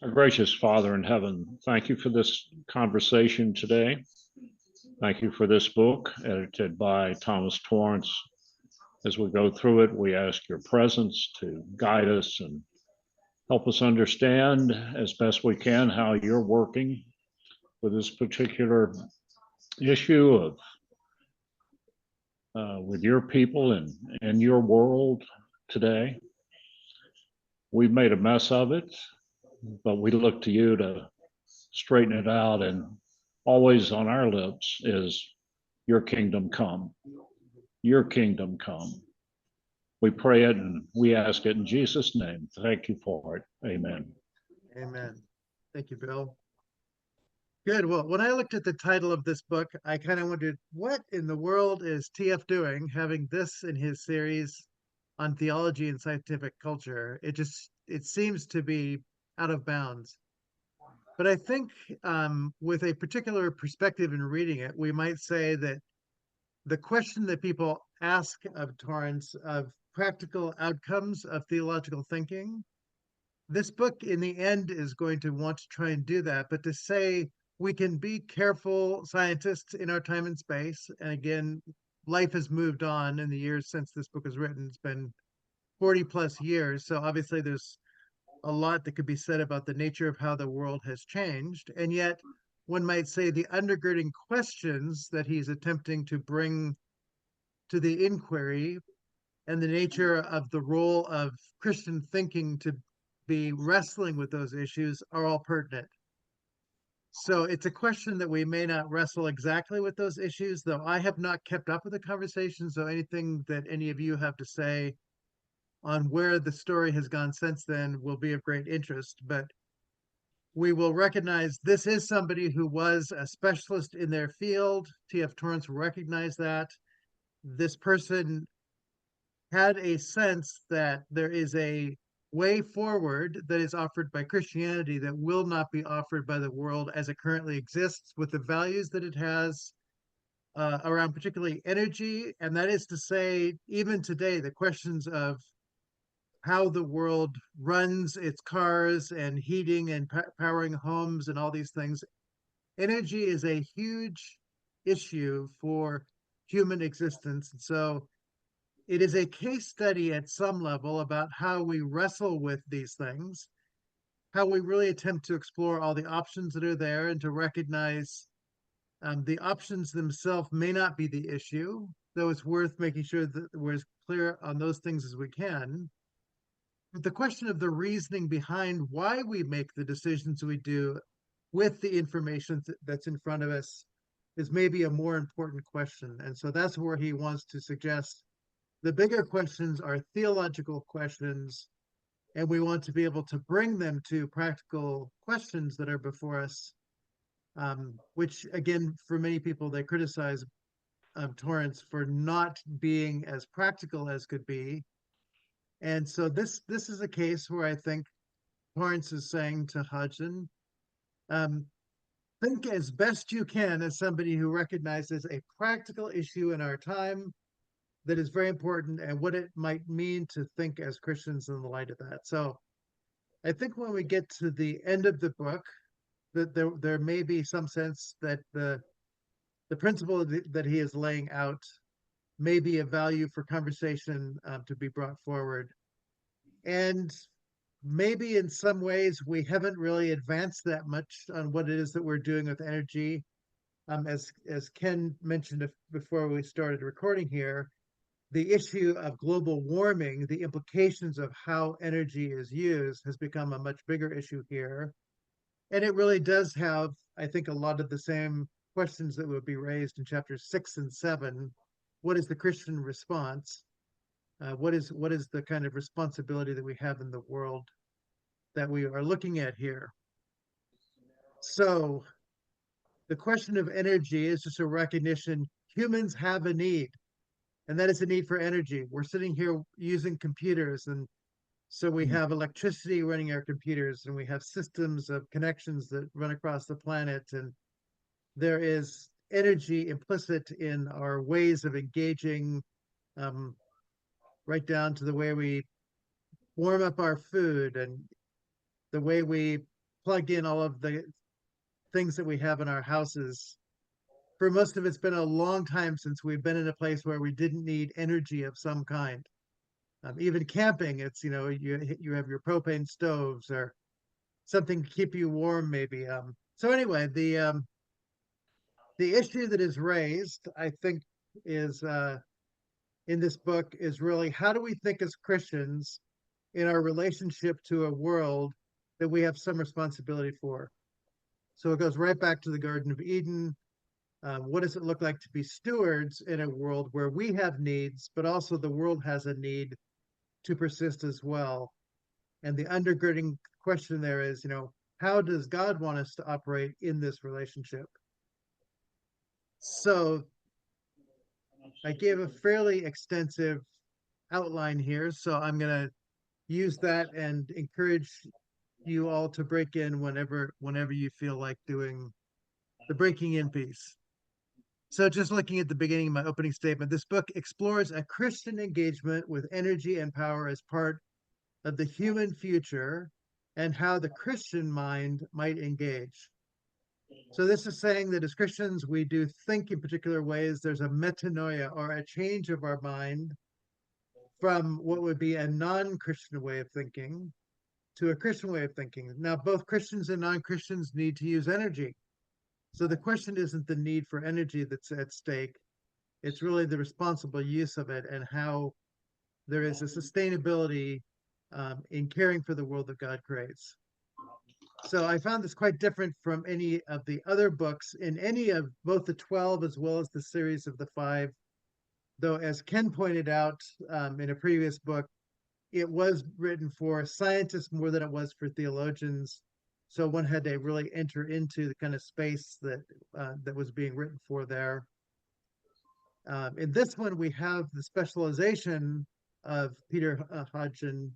Our gracious Father in heaven, thank you for this conversation today. Thank you for this book edited by Thomas Torrance. As we go through it, we ask your presence to guide us and help us understand as best we can how you're working with this particular issue of with your people and your world today. We've made a mess of it, but we look to you to straighten it out, and always on our lips is your kingdom come, your kingdom come. We pray it and we ask it in Jesus' name. Thank you for it. Amen. Amen. Thank you, Bill. Good. Well, when I looked at the title of this book, I kind of wondered, what in the world is TF doing having this in his series on theology and scientific culture? It seems to be out of bounds. But I think with a particular perspective in reading it, we might say that the question that people ask of Torrance of practical outcomes of theological thinking, this book in the end is going to want to try and do that. But to say we can be careful scientists in our time and space, and again, life has moved on in the years since this book was written. It's been 40 plus years. So obviously there's a lot that could be said about the nature of how the world has changed. And yet one might say the undergirding questions that he's attempting to bring to the inquiry and the nature of the role of Christian thinking to be wrestling with those issues are all pertinent. So it's a question that we may not wrestle exactly with those issues, though I have not kept up with the conversation. So anything that any of you have to say on where the story has gone since then will be of great interest. But we will recognize this is somebody who was a specialist in their field. T.F. Torrance recognized that. This person had a sense that there is a way forward that is offered by Christianity that will not be offered by the world as it currently exists, with the values that it has around particularly energy. And that is to say, even today, the questions of how the world runs its cars and heating and powering homes and all these things, energy is a huge issue for human existence. And so it is a case study at some level about how we wrestle with these things, how we really attempt to explore all the options that are there and to recognize the options themselves may not be the issue, though it's worth making sure that we're as clear on those things as we can. But the question of the reasoning behind why we make the decisions we do with the information that's in front of us is maybe a more important question. And so that's where he wants to suggest the bigger questions are theological questions, and we want to be able to bring them to practical questions that are before us, which again, for many people, they criticize Torrance for not being as practical as could be. And so this is a case where I think Torrance is saying to Hodgson, think as best you can as somebody who recognizes a practical issue in our time that is very important and what it might mean to think as Christians in the light of that. So I think when we get to the end of the book, that there may be some sense that the principle that he is laying out may be a value for conversation to be brought forward. And maybe in some ways we haven't really advanced that much on what it is that we're doing with energy. As Ken mentioned before we started recording here, the issue of global warming, the implications of how energy is used, has become a much bigger issue here. And it really does have, I think, a lot of the same questions that would be raised in chapters 6 and 7. What is the Christian response? What is the kind of responsibility that we have in the world that we are looking at here? So the question of energy is just a recognition humans have a need, and that is a need for energy. We're sitting here using computers, and so we have electricity running our computers, and we have systems of connections that run across the planet, and there is energy implicit in our ways of engaging, right down to the way we warm up our food and the way we plug in all of the things that we have in our houses. For most of it's been a long time since we've been in a place where we didn't need energy of some kind. Even camping, it's, you have your propane stoves or something to keep you warm, maybe. So anyway, the issue that is raised, I think, is in this book is really how do we think as Christians in our relationship to a world that we have some responsibility for. So it goes right back to the Garden of Eden. What does it look like to be stewards in a world where we have needs, but also the world has a need to persist as well? And the undergirding question there is, how does God want us to operate in this relationship? So I gave a fairly extensive outline here, so I'm going to use that and encourage you all to break in whenever you feel like doing the breaking in piece. So just looking at the beginning of my opening statement, this book explores a Christian engagement with energy and power as part of the human future and how the Christian mind might engage. So this is saying that as Christians, we do think in particular ways. There's a metanoia, or a change of our mind from what would be a non-Christian way of thinking to a Christian way of thinking. Now, both Christians and non-Christians need to use energy. So the question isn't the need for energy that's at stake. It's really the responsible use of it and how there is a sustainability in caring for the world that God creates. So I found this quite different from any of the other books in any of both the 12 as well as the series of the 5. Though, as Ken pointed out in a previous book, it was written for scientists more than it was for theologians. So one had to really enter into the kind of space that was being written for there. In this one, we have the specialization of Peter Hodgson,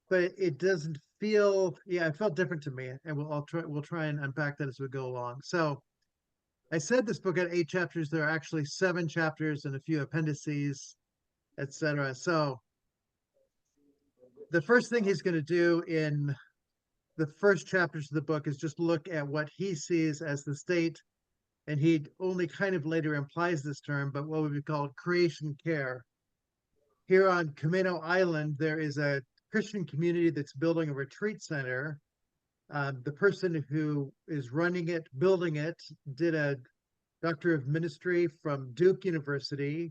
but it doesn't feel, it felt different to me, and we'll try and unpack that as we go along. So I said this book had 8 chapters. There are actually 7 chapters and a few appendices, etc. So the first thing he's going to do in the first chapters of the book is just look at what he sees as the state, and he only kind of later implies this term, but what would be called creation care. Here on Camino Island, there is a Christian community that's building a retreat center. The person who is running it, building it, did a Doctor of Ministry from Duke University,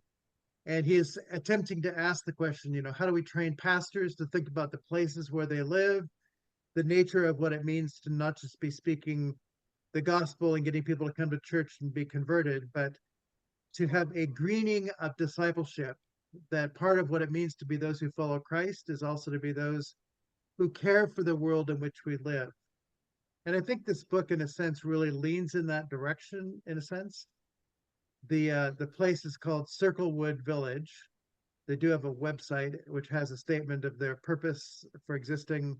and he is attempting to ask the question, how do we train pastors to think about the places where they live, the nature of what it means to not just be speaking the gospel and getting people to come to church and be converted, but to have a greening of discipleship, that part of what it means to be those who follow Christ is also to be those who care for the world in which we live. And I think this book, in a sense, really leans in that direction, in a sense. The place is called Circlewood Village. They do have a website which has a statement of their purpose for existing.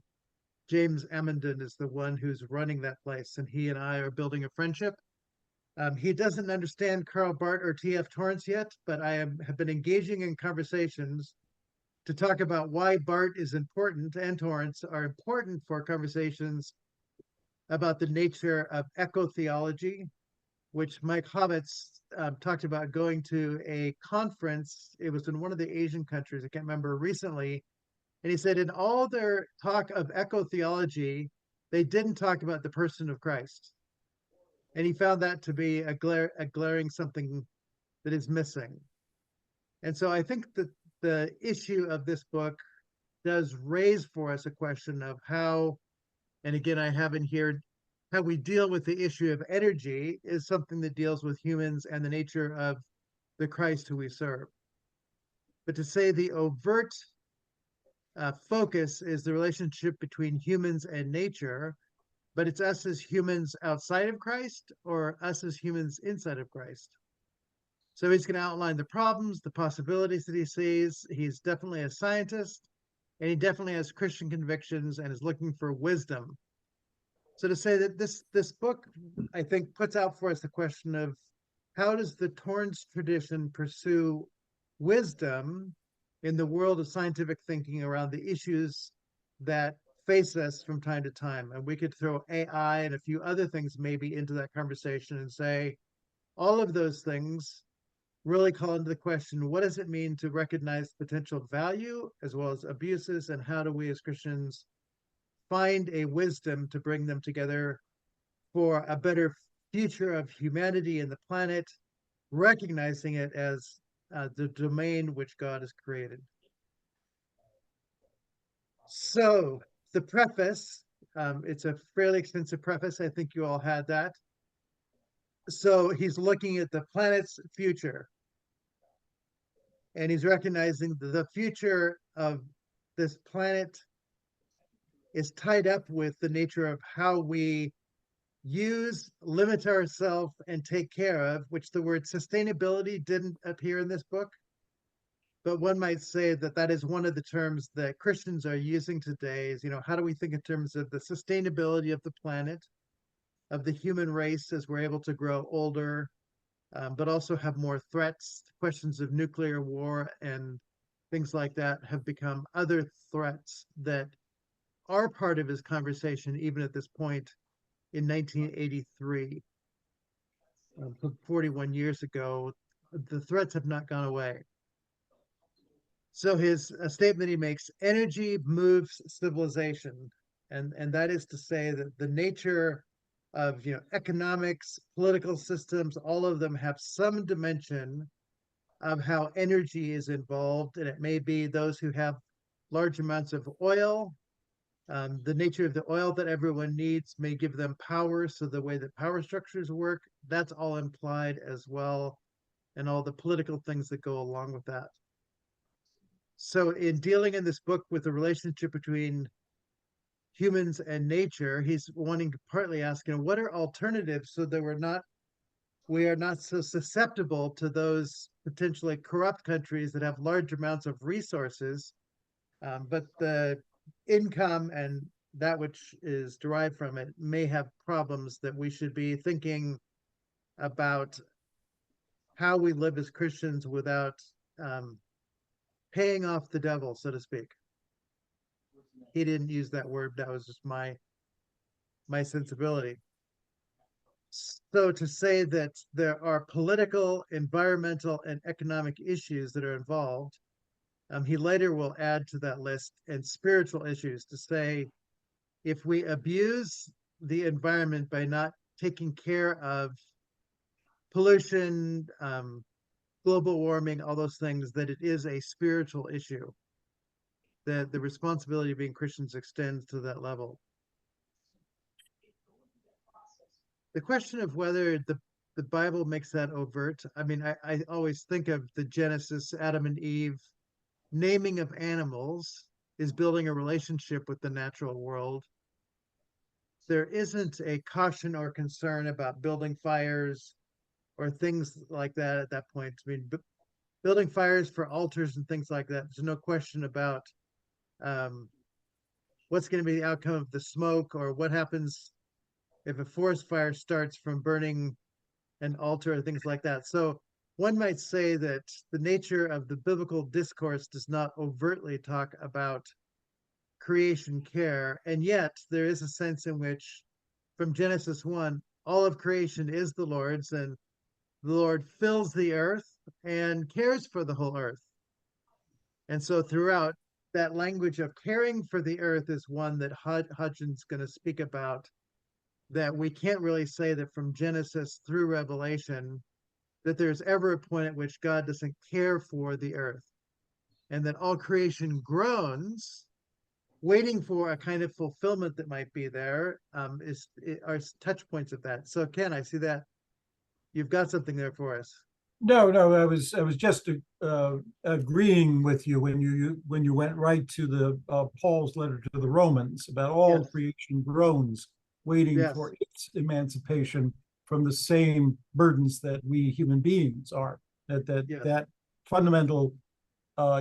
James Amundon is the one who's running that place, and he and I are building a friendship. He doesn't understand Karl Barth or T.F. Torrance yet, but I have been engaging in conversations to talk about why Barth is important and Torrance are important for conversations about the nature of eco-theology, which Mike Hobbits talked about going to a conference. It was in one of the Asian countries, I can't remember, recently. And he said in all their talk of eco-theology, they didn't talk about the person of Christ. And he found that to be a glaring something that is missing. And so I think that the issue of this book does raise for us a question of how, and again, I have in here, how we deal with the issue of energy is something that deals with humans and the nature of the Christ who we serve. But to say the overt focus is the relationship between humans and nature, but it's us as humans outside of Christ or us as humans inside of Christ. So he's going to outline the problems, the possibilities that he sees. He's definitely a scientist, and he definitely has Christian convictions and is looking for wisdom. So to say that this book, I think, puts out for us the question of how does the Torrance tradition pursue wisdom in the world of scientific thinking around the issues that face us from time to time. And we could throw AI and a few other things maybe into that conversation and say all of those things really call into the question, what does it mean to recognize potential value as well as abuses, and how do we as Christians find a wisdom to bring them together for a better future of humanity and the planet, recognizing it as the domain which God has created. So the preface, it's a fairly extensive preface. I think you all had that. So he's looking at the planet's future, and he's recognizing the future of this planet is tied up with the nature of how we use, limit ourselves, and take care of, which the word sustainability didn't appear in this book. But one might say that that is one of the terms that Christians are using today is, how do we think in terms of the sustainability of the planet, of the human race as we're able to grow older, but also have more threats. Questions of nuclear war and things like that have become other threats that are part of his conversation, even at this point in 1983. 41 years ago, the threats have not gone away. So his statement he makes, energy moves civilization. And that is to say that the nature of economics, political systems, all of them have some dimension of how energy is involved. And it may be those who have large amounts of oil. The nature of the oil that everyone needs may give them power. So the way that power structures work, that's all implied as well. And all the political things that go along with that. So in dealing in this book with the relationship between humans and nature, he's wanting to partly ask, what are alternatives so that we are not so susceptible to those potentially corrupt countries that have large amounts of resources, but the income and that which is derived from it may have problems that we should be thinking about how we live as Christians without paying off the devil, so to speak. He didn't use that word. That was just my sensibility. So to say that there are political, environmental, and economic issues that are involved, he later will add to that list, and spiritual issues, to say if we abuse the environment by not taking care of pollution, global warming, all those things, that it is a spiritual issue, that the responsibility of being Christians extends to that level. The question of whether the Bible makes that overt, I always think of the Genesis, Adam and Eve, naming of animals is building a relationship with the natural world. There isn't a caution or concern about building fires or things like that at that point. Building fires for altars and things like that, there's no question about what's going to be the outcome of the smoke, or what happens if a forest fire starts from burning an altar or things like that. So one might say that the nature of the biblical discourse does not overtly talk about creation care, and yet there is a sense in which from Genesis 1, all of creation is the Lord's, and the Lord fills the earth and cares for the whole earth. And so throughout, that language of caring for the earth is one that Hodgson's going to speak about, that we can't really say that from Genesis through Revelation that there's ever a point at which God doesn't care for the earth, and that all creation groans, waiting for a kind of fulfillment that might be there, are touch points of that. So Ken, I see that you've got something there for us. No, I was just agreeing with you when you went right to the Paul's letter to the Romans about all Yes. creation groans, waiting Yes. for its emancipation from the same burdens that we human beings are. Yes. That fundamental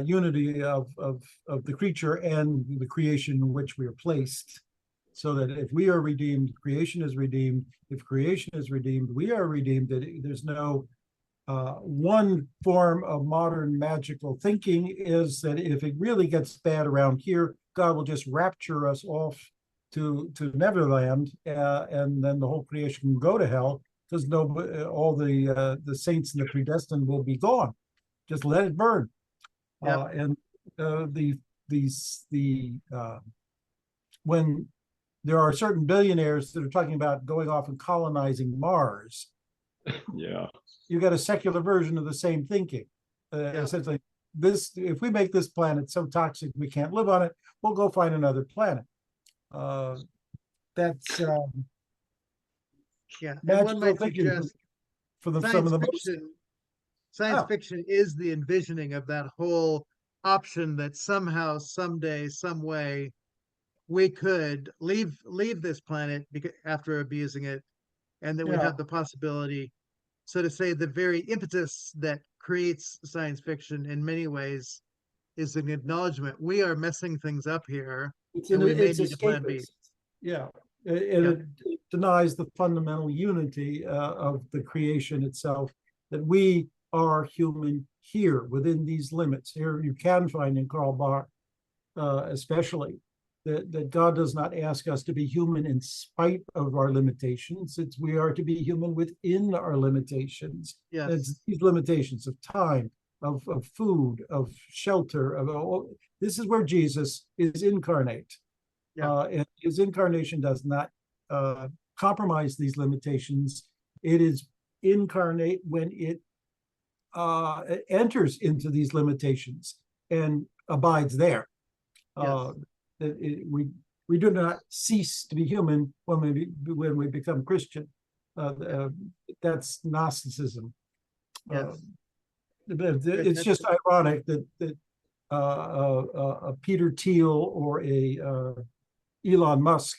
unity of the creature and the creation in which we are placed. So that if we are redeemed, creation is redeemed. If creation is redeemed, we are redeemed. That there's no One form of modern magical thinking is that if it really gets bad around here, God will just rapture us off to Neverland, and then the whole creation can go to hell because all the saints and the predestined will be gone. Just let it burn. Yep. And when there are certain billionaires that are talking about going off and colonizing Mars, Yeah. you got a secular version of the same thinking. Essentially, if we make this planet so toxic we can't live on it, we'll go find another planet. That's Yeah, and one magical might thinking suggest for some science of the most. fiction. Science Oh. fiction is the envisioning of that whole option that somehow, someday, some way, we could leave this planet after abusing it, and that we Yeah. have the possibility. So to say, the very impetus that creates science fiction in many ways is an acknowledgement we are messing things up here, and we may need a plan B. Escapist. Yeah, it denies the fundamental unity of the creation itself, that we are human here within these limits. Here you can find in Karl Barth, especially, that God does not ask us to be human in spite of our limitations. We are to be human within our limitations. Yes. It's these limitations of time, of food, of shelter. This is where Jesus is incarnate. Yeah. And his incarnation does not compromise these limitations. It is incarnate when it enters into these limitations and abides there. Yes. We do not cease to be human when we become Christian. That's Gnosticism. Yes. It's just ironic that Peter Thiel or a Elon Musk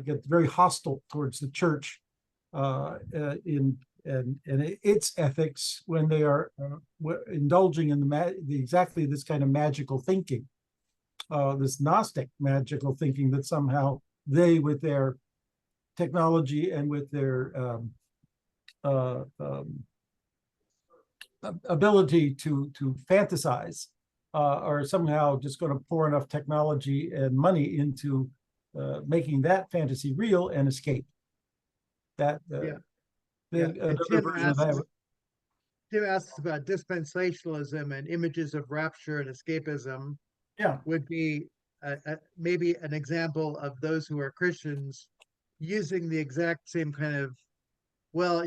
get very hostile towards the church in its ethics when they are indulging in exactly this kind of magical thinking, this Gnostic magical thinking that somehow they, with their technology and with their ability to fantasize, are somehow just going to pour enough technology and money into making that fantasy real and escape. That Tim asks about dispensationalism and images of rapture and escapism. Yeah, would be maybe an example of those who are Christians using the exact same kind of, well,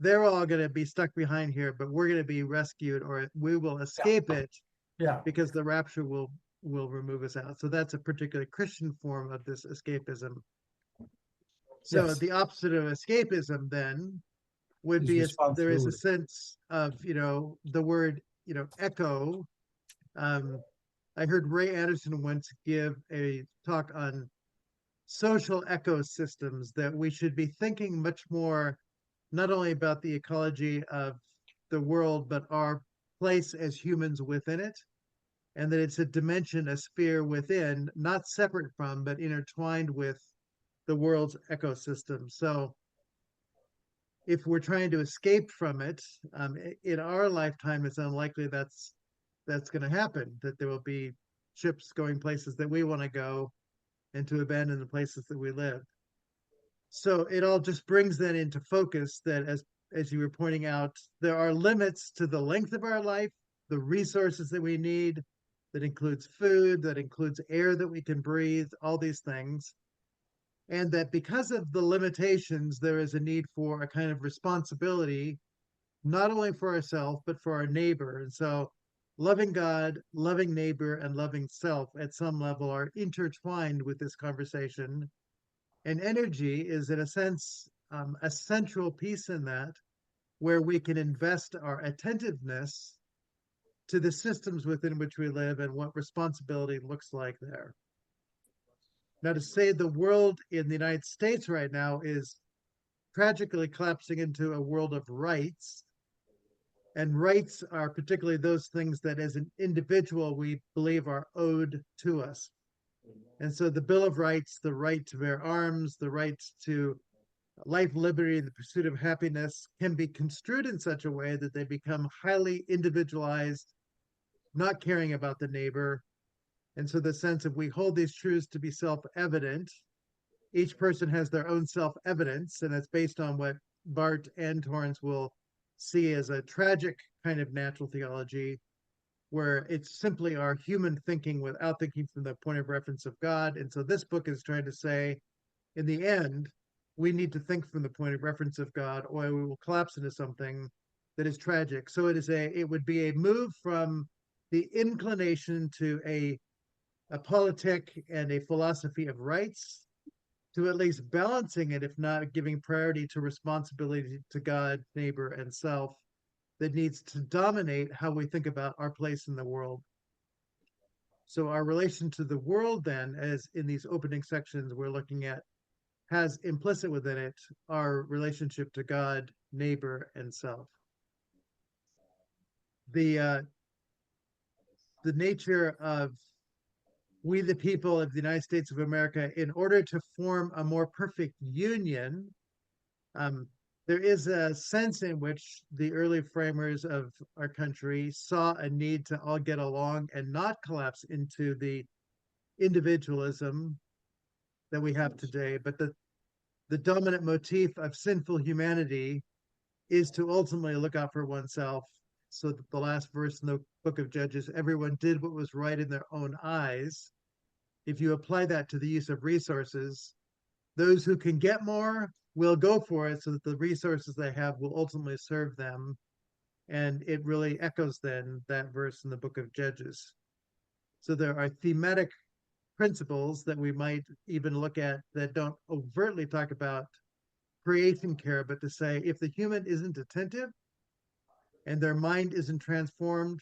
they're all going to be stuck behind here, but we're going to be rescued, or we will escape it. Yeah. Because the rapture will remove us out. So that's a particularly Christian form of this escapism. So Yes. the opposite of escapism then would be there is a sense of the word echo. I heard Ray Anderson once give a talk on social ecosystems, that we should be thinking much more not only about the ecology of the world, but our place as humans within it, and that it's a dimension, a sphere within, not separate from, but intertwined with the world's ecosystem. So if we're trying to escape from it, in our lifetime, it's unlikely that's going to happen, that there will be ships going places that we want to go and to abandon the places that we live. So it all just brings that into focus, that as you were pointing out, there are limits to the length of our life, the resources that we need, that includes food, that includes air that we can breathe, all these things. And that because of the limitations, there is a need for a kind of responsibility, not only for ourselves, but for our neighbor. And so loving God, loving neighbor, and loving self at some level are intertwined with this conversation. And energy is, in a sense, a central piece in that, where we can invest our attentiveness to the systems within which we live and what responsibility looks like there. Now, to say the world in the United States right now is tragically collapsing into a world of rights, and rights are particularly those things that as an individual we believe are owed to us. And so the Bill of Rights, the right to bear arms, the right to life, liberty, and the pursuit of happiness can be construed in such a way that they become highly individualized, not caring about the neighbor. And so the sense of we hold these truths to be self-evident, each person has their own self-evidence, and it's based on what Bart and Torrance will see as a tragic kind of natural theology, where it's simply our human thinking without thinking from the point of reference of God. And so this book is trying to say, in the end, we need to think from the point of reference of God, or we will collapse into something that is tragic. So it would be a move from the inclination to a politic and a philosophy of rights, to at least balancing it, if not giving priority to responsibility to God, neighbor, and self, that needs to dominate how we think about our place in the world. So our relation to the world then, as in these opening sections we're looking at, has implicit within it our relationship to God, neighbor, and self. The nature of we the people of the United States of America, in order to form a more perfect union, there is a sense in which the early framers of our country saw a need to all get along and not collapse into the individualism that we have today, but the dominant motif of sinful humanity is to ultimately look out for oneself. So that the last verse in the book of Judges, everyone did what was right in their own eyes. If you apply that to the use of resources, those who can get more will go for it so that the resources they have will ultimately serve them. And it really echoes then that verse in the book of Judges. So there are thematic principles that we might even look at that don't overtly talk about creation care, but to say if the human isn't attentive and their mind isn't transformed,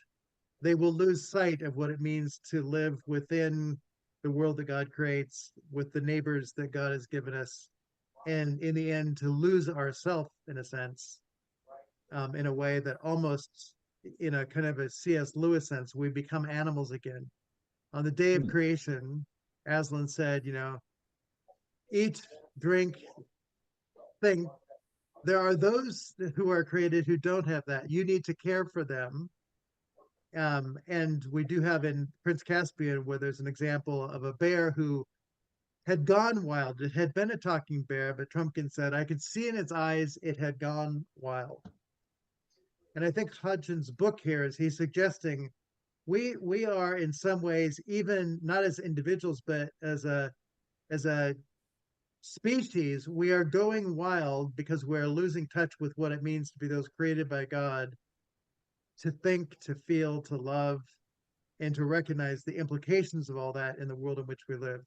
they will lose sight of what it means to live within the world that God creates, with the neighbors that God has given us, and in the end to lose ourself in a sense, in a way that almost in a kind of a C.S. Lewis sense, we become animals again. On the day of creation, Aslan said, eat, drink, think. There are those who are created who don't have that. You need to care for them. And we do have in Prince Caspian, where there's an example of a bear who had gone wild. It had been a talking bear, but Trumpkin said, I could see in its eyes it had gone wild. And I think Hodgson's book here is he's suggesting we are in some ways, even not as individuals, but as a species, we are going wild because we're losing touch with what it means to be those created by God, to think, to feel, to love, and to recognize the implications of all that in the world in which we live.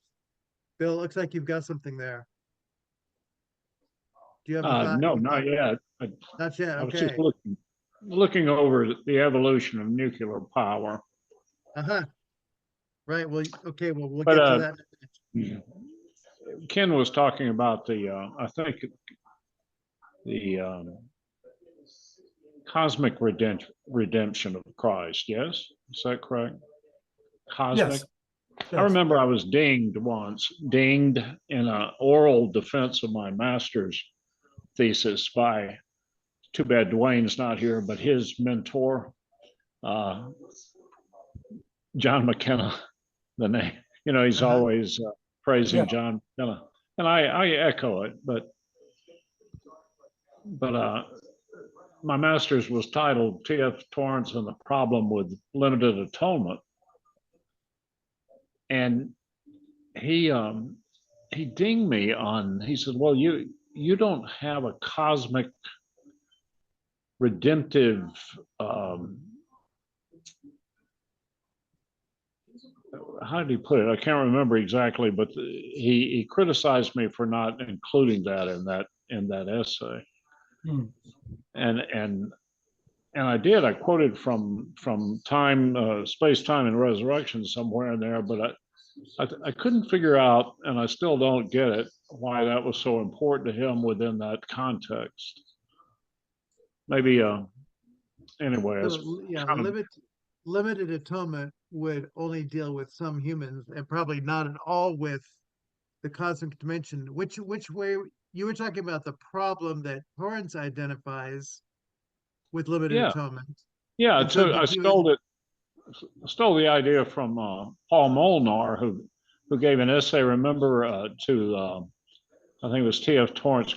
Bill, it looks like you've got something there. Do you have a thought? No, not yet. Not yet. I was just Okay. looking over the evolution of nuclear power. Uh-huh. Right. Well, okay. Well, we'll But get to that. Ken was talking about I think the cosmic redemption of Christ. Yes, is that correct? Cosmic. Yes. I remember I was dinged in an oral defense of my master's thesis by, too bad Dwayne's not here, but his mentor, John McKenna, the name. He's always praising John McKenna, and I echo it. But my master's was titled T.F. Torrance and the Problem with Limited Atonement, and he dinged me on. He said, "Well, you don't have a cosmic redemptive." How did he put it? I can't remember exactly, but he criticized me for not including that in that essay. And I did. I quoted from time, space, time, and resurrection somewhere in there, but I couldn't figure out, and I still don't get it, why that was so important to him within that context. Maybe anyway. So, yeah, limited atonement would only deal with some humans, and probably not at all with the cosmic dimension. Which way you were talking about the problem that Torrance identifies with limited Yeah, atonement. yeah. And so I that he was, stole the idea from Paul Molnar, who gave an essay. Remember to I think it was T.F. Torrance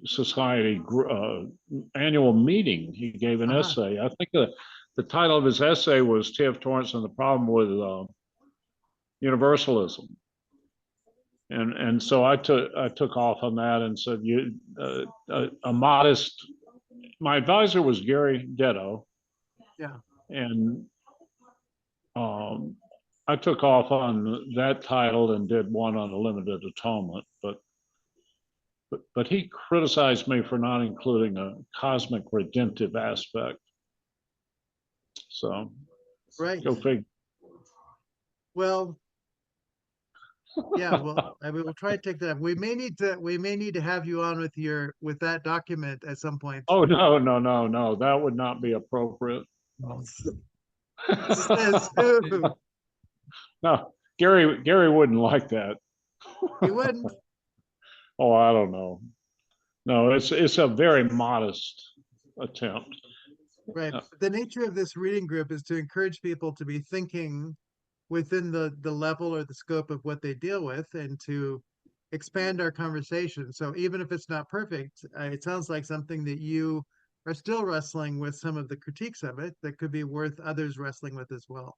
Society annual meeting. He gave an uh-huh, essay. I think the title of his essay was T.F. Torrance and the Problem with Universalism. And so I took off on that and said a modest. My advisor was Gary Detto, yeah. and I took off on that title and did one on the limited atonement, but he criticized me for not including a cosmic redemptive aspect. So Right. go figure. Well, yeah, well, I mean, we'll try to take that up. We may need to have you on with that document at some point. Oh no, that would not be appropriate. No. Says who? No, Gary wouldn't like that. He wouldn't. Oh, I don't know. No, it's a very modest attempt. Right. Uh, The nature of this reading group is to encourage people to be thinking within the level or the scope of what they deal with and to expand our conversation. So even if it's not perfect, it sounds like something that you are still wrestling with some of the critiques of it that could be worth others wrestling with as well.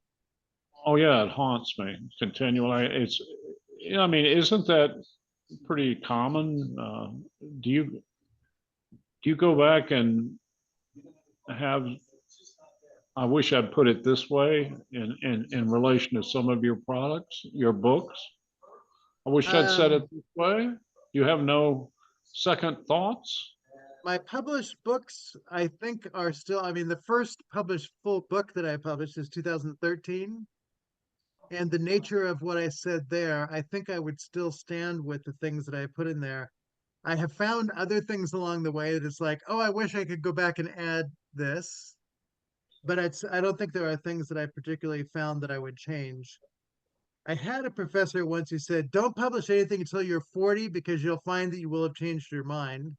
Oh yeah, it haunts me continually. I mean, isn't that pretty common? Do you go back and have? I wish I'd put it this way in relation to some of your products, your books. I wish I'd said it Um, this way. You have no second thoughts? my published books, I think, are still, I mean, the first published full book that I published is 2013. And the nature of what I said there, I think I would still stand with the things that I put in there. I have found other things along the way that it's like, oh, I wish I could go back and add this, but I don't think there are things that I particularly found that I would change. I had a professor once who said, don't publish anything until you're 40 because you'll find that you will have changed your mind.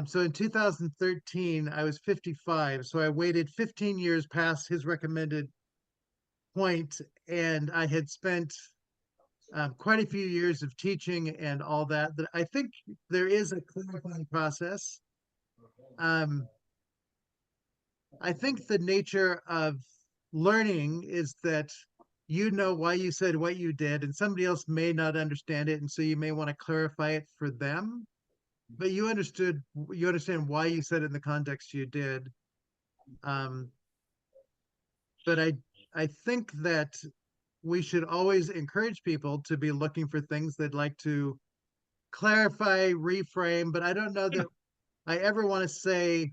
So in 2013, I was 55. So I waited 15 years past his recommended point, and I had spent quite a few years of teaching and all that. That I think there is a clarifying process. Um, I think the nature of learning is that you know why you said what you did, and somebody else may not understand it, and so you may want to clarify it for them. But you understand why you said it in the context you did. Um, but I think that we should always encourage people to be looking for things they'd like to clarify, reframe. But I don't know that I ever want to say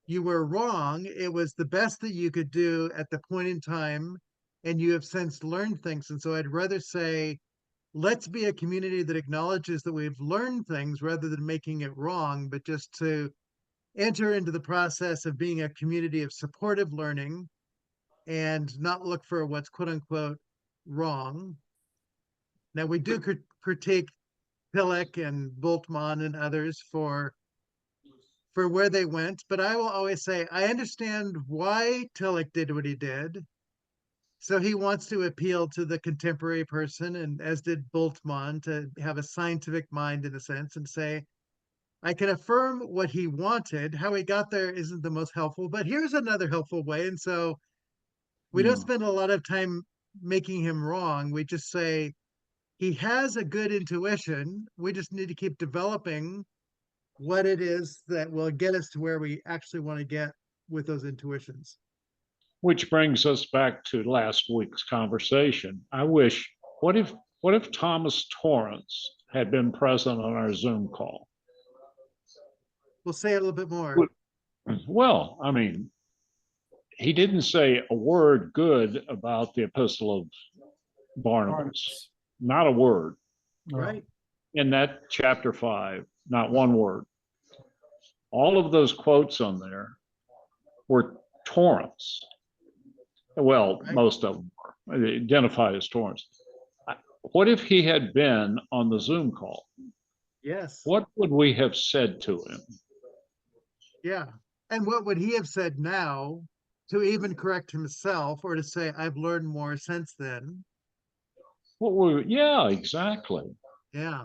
you were wrong. It was the best that you could do at the point in time, and you have since learned things. And so I'd rather say, let's be a community that acknowledges that we've learned things rather than making it wrong, but just to enter into the process of being a community of supportive learning and not look for what's quote unquote wrong. Now, we do critique Pillock and Bultmann and others for where they went, but I will always say I understand why Tillich did what he did. So he wants to appeal to the contemporary person, and as did Bultmann, to have a scientific mind in a sense and say, I can affirm what he wanted. How he got there isn't the most helpful, but here's another helpful way. And so we don't Hmm. spend a lot of time making him wrong. We just say he has a good intuition. We just need to keep developing what it is that will get us to where we actually want to get with those intuitions. Which brings us back to last week's conversation. What if Thomas Torrance had been present on our Zoom call? We'll say it a little bit more. Well, I mean, he didn't say a word good about the Epistle of Barnabas. Not a word. No. Right. In that chapter 5, not one word. All of those quotes on there were Torrance. Well, Right. most of them are identified as Torrance. What if he had been on the Zoom call? Yes. what would we have said to him? Yeah. And what would he have said now to even correct himself or to say, I've learned more since then? Yeah, exactly. Yeah.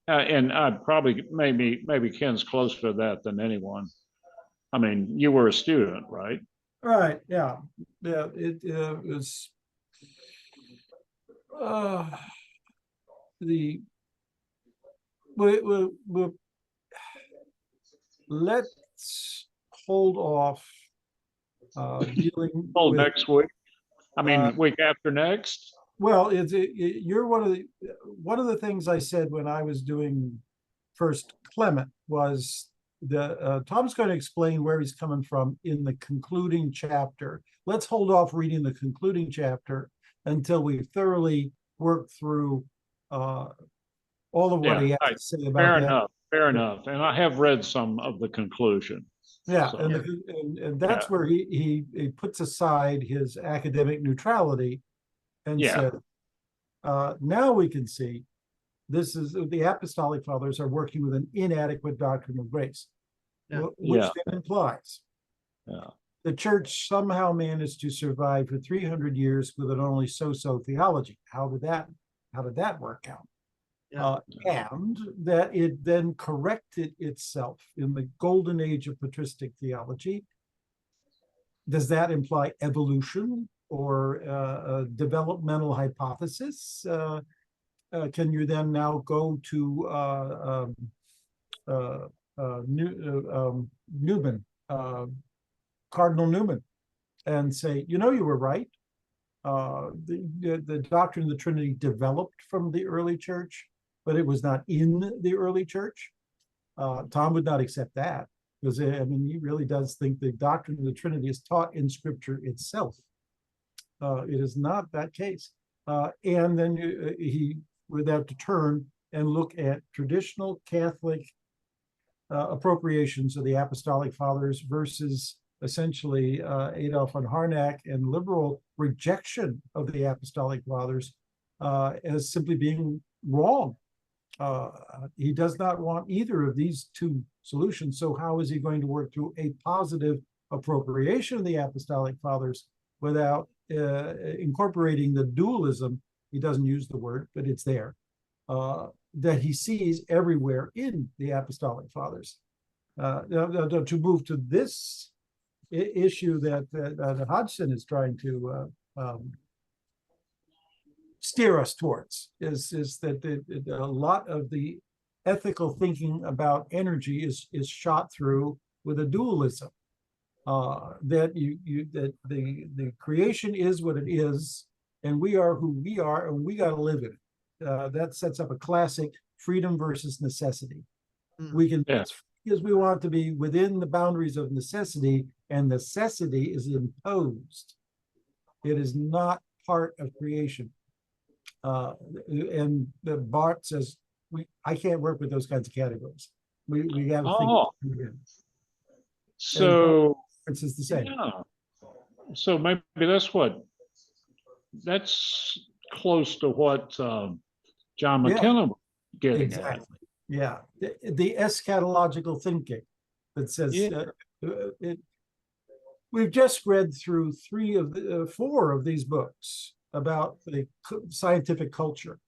And I probably, maybe Ken's closer to that than anyone. I mean, you were a student, right? Right, yeah. Yeah, it was uh, the we let's hold off dealing Oh, with next week. I uh, mean, week after next. well, you're one of the things I said when I was doing First Clement was the Tom's going to explain where he's coming from in the concluding chapter. Let's hold off reading the concluding chapter until we thoroughly work through all of what he has to say about Fair that. enough. Fair enough. And I have read some of the conclusion. Yeah, So, and that's where he puts aside his academic neutrality and Yeah. says, now we can see this is the Apostolic Fathers are working with an inadequate doctrine of grace, Yeah. which Yeah. then implies Yeah. the church somehow managed to survive for 300 years with an only so-so theology. How did that work out? Yeah. And that it then corrected itself in the golden age of patristic theology. Does that imply evolution or a developmental hypothesis? Can you then now go to Newman, Cardinal Newman, and say, you were right. The doctrine of the Trinity developed from the early church, but it was not in the early church. Tom would not accept that because, he really does think the doctrine of the Trinity is taught in Scripture itself. It is not that case. And then he would have to turn and look at traditional Catholic appropriations of the Apostolic Fathers versus essentially Adolf von Harnack and liberal rejection of the Apostolic Fathers as simply being wrong. He does not want either of these two solutions. So how is he going to work through a positive appropriation of the Apostolic Fathers without incorporating the dualism? He doesn't use the word, but it's there, that he sees everywhere in the Apostolic Fathers. To move to this issue that Hodgson is trying to steer us towards is that a lot of the ethical thinking about energy is shot through with a dualism. That the creation is what it is, and we are who we are, and we got to live in it. That sets up a classic freedom versus necessity. We can be as free as we want to be within the boundaries of necessity, and necessity is imposed. It is not part of creation. And the Bart says, I can't work with those kinds of categories. We got to think. So it's the same. Yeah. So maybe that's close to what John McKenna was getting at. Yeah, the eschatological thinking that says we've just read through four of these books about the scientific culture,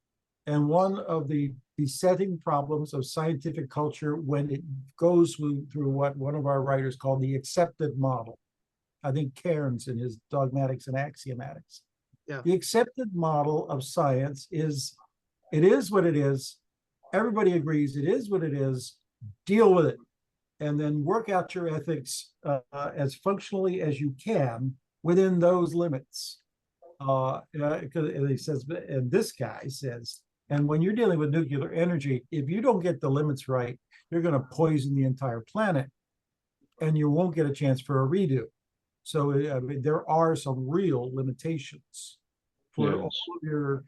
and one of the besetting problems of scientific culture when it goes through what one of our writers called the accepted model. I think Cairns in his Dogmatics and Axiomatics. Yeah. The accepted model of science is, it is what it is. Everybody agrees it is what it is. Deal with it, and then work out your ethics as functionally as you can within those limits. And he says, and this guy says, and when you're dealing with nuclear energy, if you don't get the limits right, you're going to poison the entire planet, and you won't get a chance for a redo. So there are some real limitations for all of your.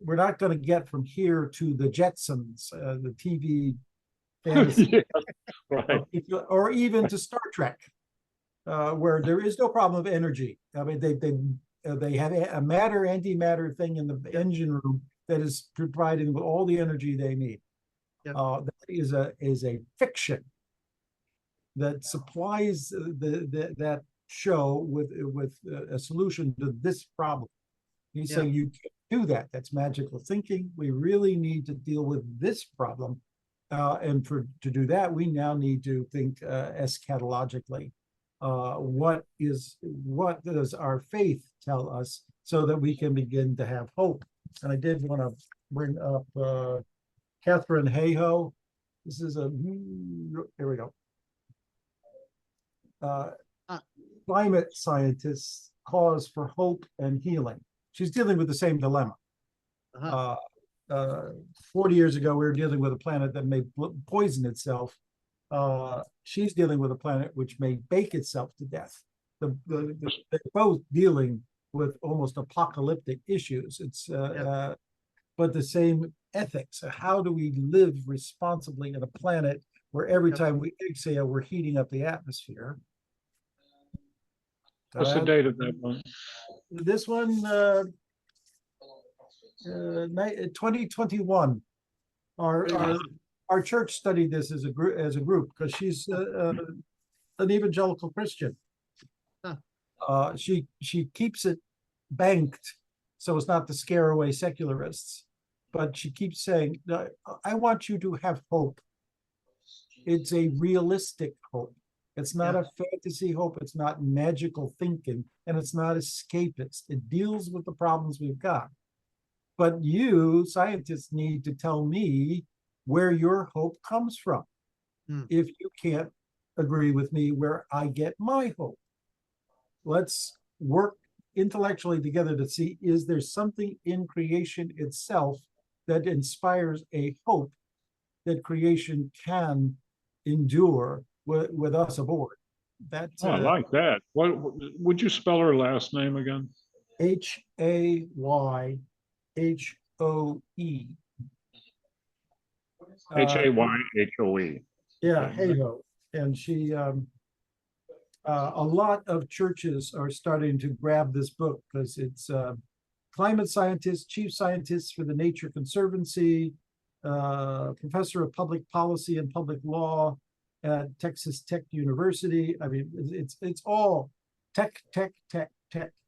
We're not going to get from here to the Jetsons, the TV fantasy, right, or even to Star Trek, where there is no problem of energy. I mean, they have a matter antimatter thing in the engine room that is providing with all the energy they need. Yep. That is a fiction that supplies that show with a solution to this problem. He's Yeah. saying you can't do that. That's magical thinking. We really need to deal with this problem, and to do that, we now need to think eschatologically. What does our faith tell us, so that we can begin to have hope? And I did want to bring up Catherine Hayhoe. This is here we go. Climate scientists cause for hope and healing. She's dealing with the same dilemma. Uh-huh. 40 years ago, we were dealing with a planet that may poison itself. She's dealing with a planet which may bake itself to death. They're both dealing with almost apocalyptic issues. It's but the same ethics. How do we live responsibly in a planet where every time we exhale, we're heating up the atmosphere? What's the date of that one? This one, 2021. Our church studied this as a group because she's an evangelical Christian. Huh. She keeps it banked so as not to scare away secularists, but she keeps saying, I want you to have hope. It's a realistic hope. It's not a fantasy hope. It's not magical thinking, and it's not escapist. It deals with the problems we've got. But you scientists need to tell me where your hope comes from. If you can't agree with me where I get my hope, let's work intellectually together to see, is there something in creation itself that inspires a hope that creation can endure with us aboard? I like that. What would you spell her last name again? Hayhoe. Hayhoe. Yeah, Hayhoe. And she, a lot of churches are starting to grab this book because it's climate scientist, chief scientist for the Nature Conservancy, professor of public policy and public law at Texas Tech University. I mean, it's all tech.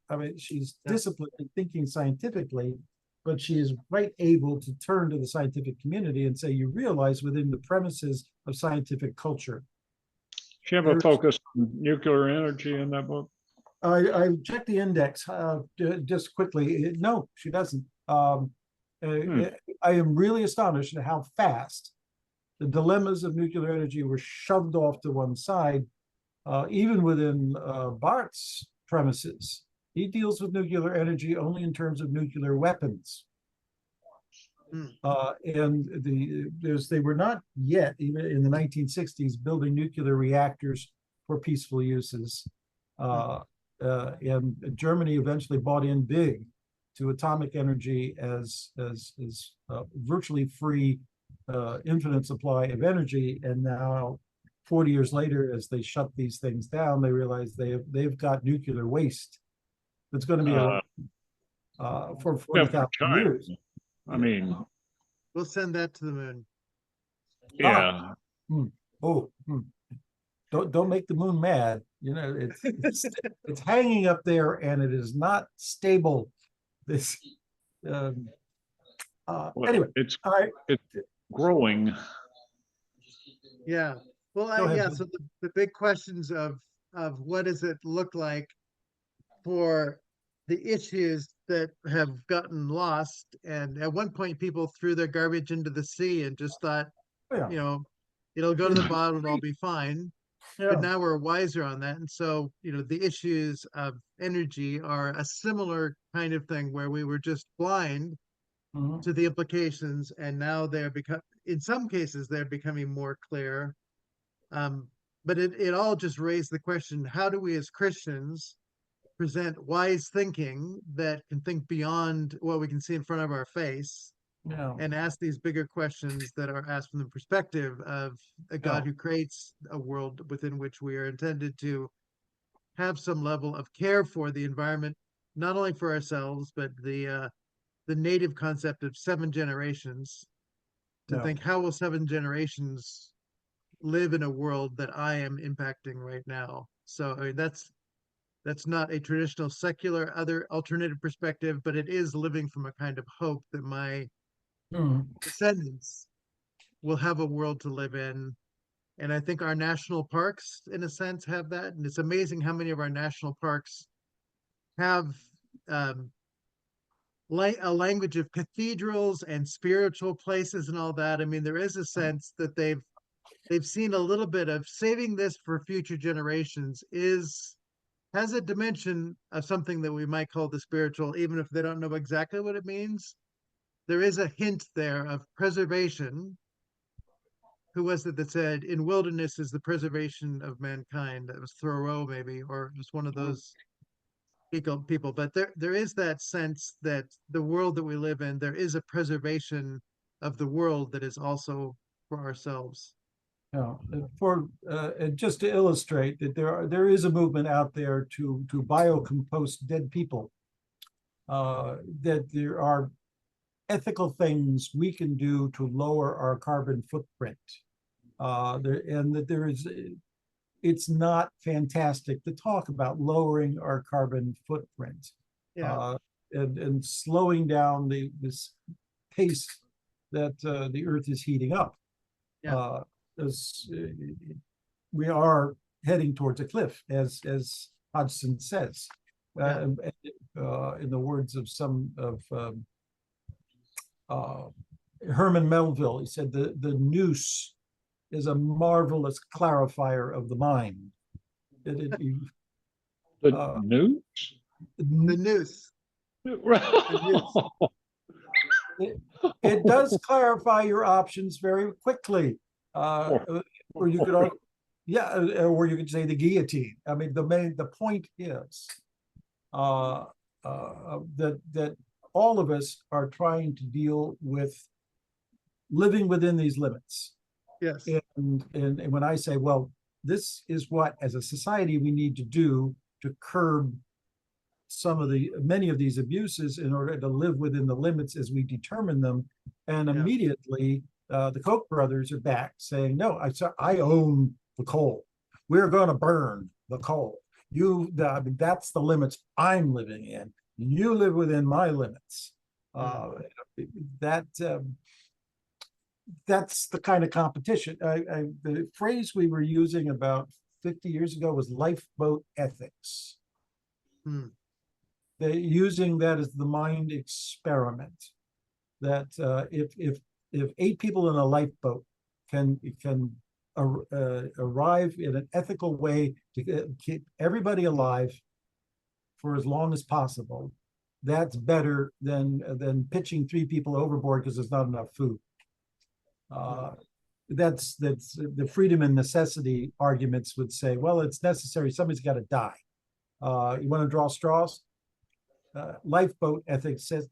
I mean, she's disciplined in thinking scientifically, but she is quite able to turn to the scientific community and say, you realize within the premises of scientific culture. She have a focus on nuclear energy in that book? I checked the index just quickly. No, she doesn't. I am really astonished at how fast the dilemmas of nuclear energy were shoved off to one side, even within Barth's premises. He deals with nuclear energy only in terms of nuclear weapons. And they were not yet, even in the 1960s, building nuclear reactors for peaceful uses. And Germany eventually bought in big to atomic energy as virtually free, infinite supply of energy. And now, 40 years later, as they shut these things down, they realize they've got nuclear waste that's going to be around for 40,000 years. I mean, we'll send that to the moon. Yeah. Don't make the moon mad. You know, it's hanging up there and it is not stable. This anyway, it's growing. Yeah. Well, so the big questions of what does it look like for the issues that have gotten lost, and at one point people threw their garbage into the sea and just thought, you know, it'll go to the bottom and I'll be fine. But now we're wiser on that. And so, you know, the issues of energy are a similar kind of thing where we were just blind to the implications, and now in some cases they're becoming more clear. But it all just raised the question, how do we as Christians present wise thinking that can think beyond what we can see in front of our face and ask these bigger questions that are asked from the perspective of a God who creates a world within which we are intended to have some level of care for the environment, not only for ourselves, but the native concept of 7 generations. to No. think, how will 7 generations live in a world that I am impacting right now? So I mean, that's not a traditional secular other alternative perspective, but it is living from a kind of hope that my Mm. descendants will have a world to live in. And I think our national parks, in a sense, have that. And it's amazing how many of our national parks have um, a language of cathedrals and spiritual places and all that. I mean, there is a sense that they've seen a little bit of saving this for future generations has a dimension of something that we might call the spiritual, even if they don't know exactly what it means. There is a hint there of preservation. Who was it that said, "In wilderness is the preservation of mankind"? That was Thoreau, maybe, or it was one of those people. But there is that sense that the world that we live in, there is a preservation of the world that is also for ourselves. No, and just to illustrate that there is a movement out there to biocompost dead people. That there are ethical things we can do to lower our carbon footprint. And that it's not fantastic to talk about lowering our carbon footprint. Yeah. And slowing down this pace that the Earth is heating up. Yeah. As we are heading towards a cliff, as Hodgson says. Yeah. In the words of Herman Melville, he said the noose is a marvelous clarifier of the mind. The Uh, news? The noose. It does clarify your options very quickly. Or you could, or you could say the guillotine. I mean, the point is that all of us are trying to deal with living within these limits. Yes. And when I say, well, this is what, as a society, we need to do to curb many of these abuses in order to live within the limits as we determine them. And immediately the Koch brothers are back saying, no, I own the coal. We're going to burn the coal. That's the limits I'm living in. You live within my limits. That's the kind of competition. The phrase we were using about 50 years ago was lifeboat ethics. They're using that as the mind experiment. That if 8 people in a lifeboat can arrive in an ethical way to keep everybody alive for as long as possible, that's better than pitching 3 people overboard because there's not enough food. That's the freedom and necessity arguments would say, well, it's necessary. Somebody's got to die. You want to draw straws? Lifeboat ethics says,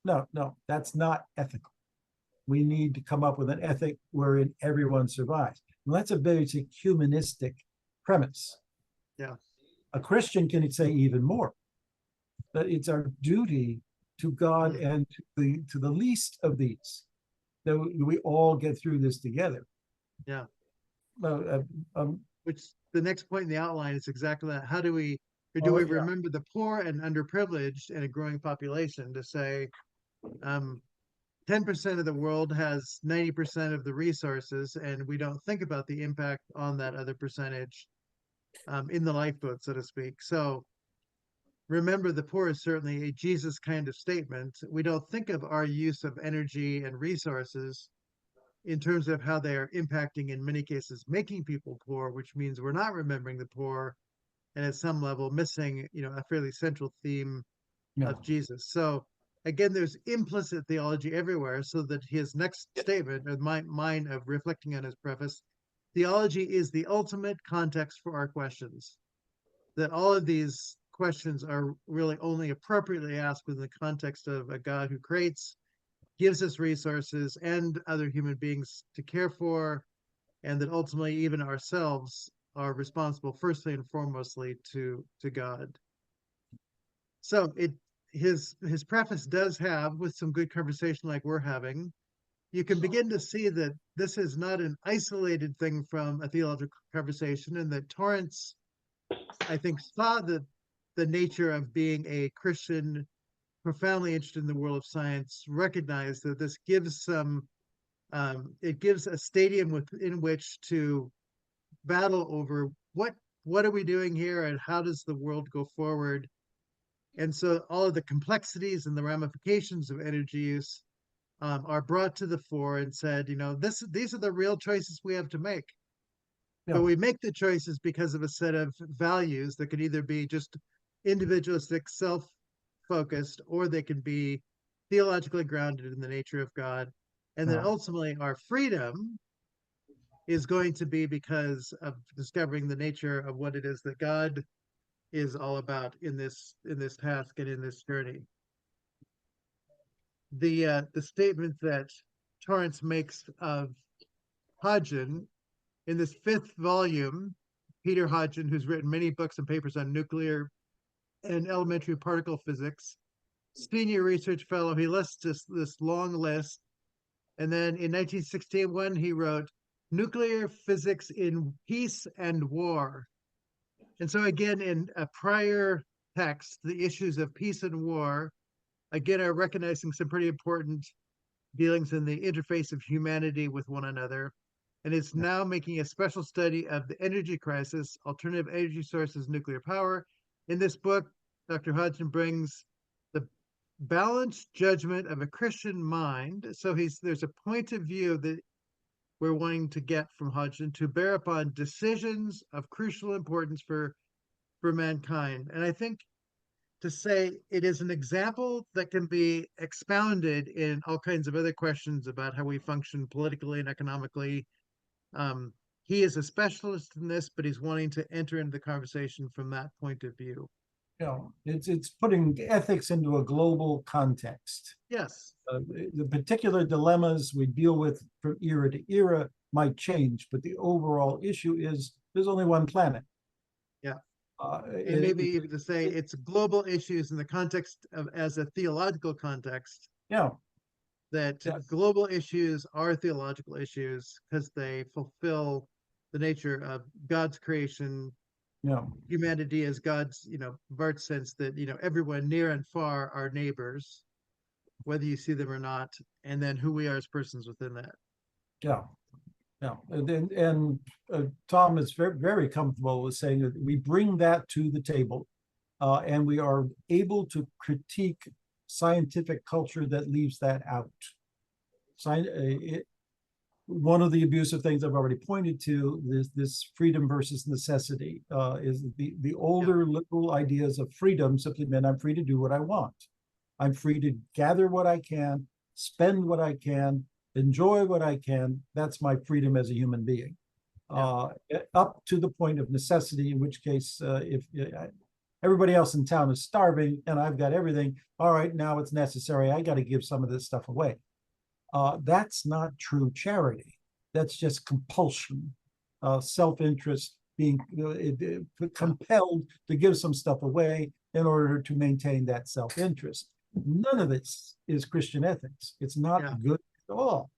no, that's not ethical. We need to come up with an ethic wherein everyone survives. And that's a basic humanistic premise. Yeah. A Christian can say even more, that it's our duty to God and to the least of these, that we all get through this together. Yeah. Which the next point in the outline is exactly that. How do we remember the poor and underprivileged in a growing population to say 10% of the world has 90% of the resources, and we don't think about the impact on that other percentage in the lifeboat, so to speak. So remember the poor is certainly a Jesus kind of statement. We don't think of our use of energy and resources in terms of how they are impacting, in many cases, making people poor, which means we're not remembering the poor, and at some level missing, a fairly central theme of Jesus. So again, there's implicit theology everywhere, so that his next statement, or mine of reflecting on his preface, theology is the ultimate context for our questions. That all of these questions are really only appropriately asked within the context of a God who creates, gives us resources and other human beings to care for, and that ultimately even ourselves are responsible firstly and foremostly to God. So his preface does have, with some good conversation like we're having, you can begin to see that this is not an isolated thing from a theological conversation, and that Torrance, I think, saw the nature of being a Christian profoundly interested in the world of science, recognized that this gives some it gives a stadium within which to battle over what are we doing here and how does the world go forward. And so all of the complexities and the ramifications of energy use are brought to the fore and said, these are the real choices we have to make. Yeah. But we make the choices because of a set of values that could either be just individualistic, self-focused, or they can be theologically grounded in the nature of God. And then Yeah. ultimately our freedom is going to be because of discovering the nature of what it is that God is all about in this task and in this journey. The statement that Torrance makes of Hodgson in this 5th volume, Peter Hodgson, who's written many books and papers on nuclear and elementary particle physics, senior research fellow, he lists this long list. And then in 1961, he wrote Nuclear Physics in Peace and War. And so again, in a prior text, the issues of peace and war, again, are recognizing some pretty important dealings in the interface of humanity with one another. And it's now making a special study of the energy crisis, alternative energy sources, nuclear power. In this book, Dr. Hodgson brings the balanced judgment of a Christian mind. So there's a point of view that we're wanting to get from Hodgson to bear upon decisions of crucial importance for mankind. And I think to say it is an example that can be expounded in all kinds of other questions about how we function politically and economically. He is a specialist in this, but he's wanting to enter into the conversation from that point of view. It's putting ethics into a global context. Yes. The particular dilemmas we deal with from era to era might change, but the overall issue is there's only one planet. Yeah. And maybe even to say it's global issues in the context of as a theological context. Yeah. That Yes. global issues are theological issues because they fulfill the nature of God's creation. Yeah. Humanity as God's, Bart's sense that, everyone near and far are neighbors, whether you see them or not, and then who we are as persons within that. Yeah. Yeah. And Tom is very, very comfortable with saying that we bring that to the table and we are able to critique scientific culture that leaves that out. One of the abusive things I've already pointed to is this freedom versus necessity. Is the older liberal ideas of freedom simply meant I'm free to do what I want. I'm free to gather what I can, spend what I can, enjoy what I can. That's my freedom as a human being. Up to the point of necessity, in which case, if everybody else in town is starving and I've got everything, all right, now it's necessary. I got to give some of this stuff away. That's not true charity. That's just compulsion, self-interest, being compelled to give some stuff away in order to maintain that self-interest. None of this is Christian ethics. It's not good at all.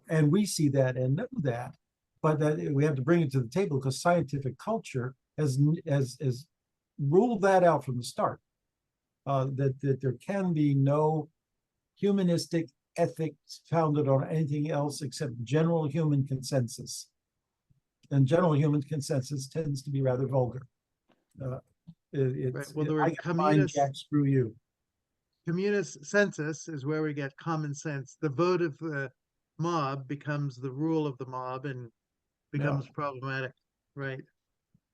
And we see that and know that, but we have to bring it to the table because scientific culture has ruled that out from the start, that there can be no humanistic ethics founded on anything else except general human consensus. And general human consensus tends to be rather vulgar. Well, the word I can find Jack, screw you. Communist census is where we get common sense. The vote of the mob becomes the rule of the mob and becomes problematic, right?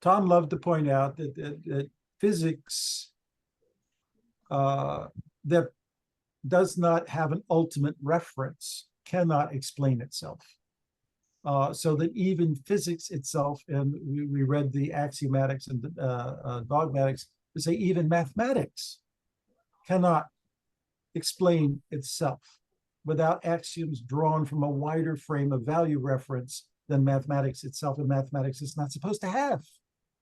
Tom loved to point out that physics that does not have an ultimate reference cannot explain itself. So that even physics itself, and we read the axiomatics and dogmatics, to say even mathematics cannot explain itself without axioms drawn from a wider frame of value reference than mathematics itself, and mathematics is not supposed to have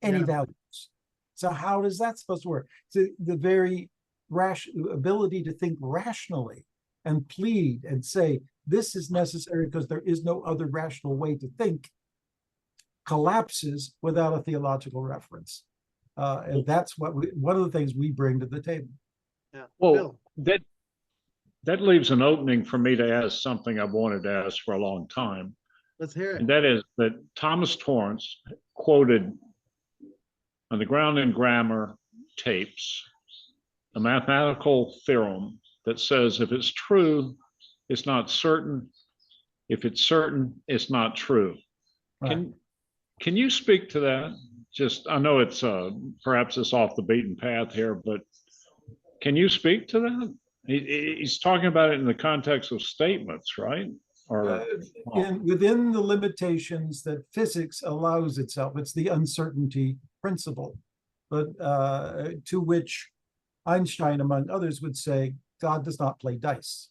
any values. So how is that supposed to work? So the very ability to think rationally and plead and say, this is necessary because there is no other rational way to think, collapses without a theological reference. And that's one of the things we bring to the table. Yeah. Well, Bill, that leaves an opening for me to ask something I've wanted to ask for a long time. let's hear And it. that is that Thomas Torrance quoted on the Ground and Grammar tapes a mathematical theorem that says if it's true, it's not certain. If it's certain, it's not true. Right. Can you speak to that? Just, I know it's perhaps it's off the beaten path here, but can you speak to that? He's talking about it in the context of statements, right? Or Within the limitations that physics allows itself, it's the uncertainty principle, but to which Einstein, among others, would say, God does not play dice.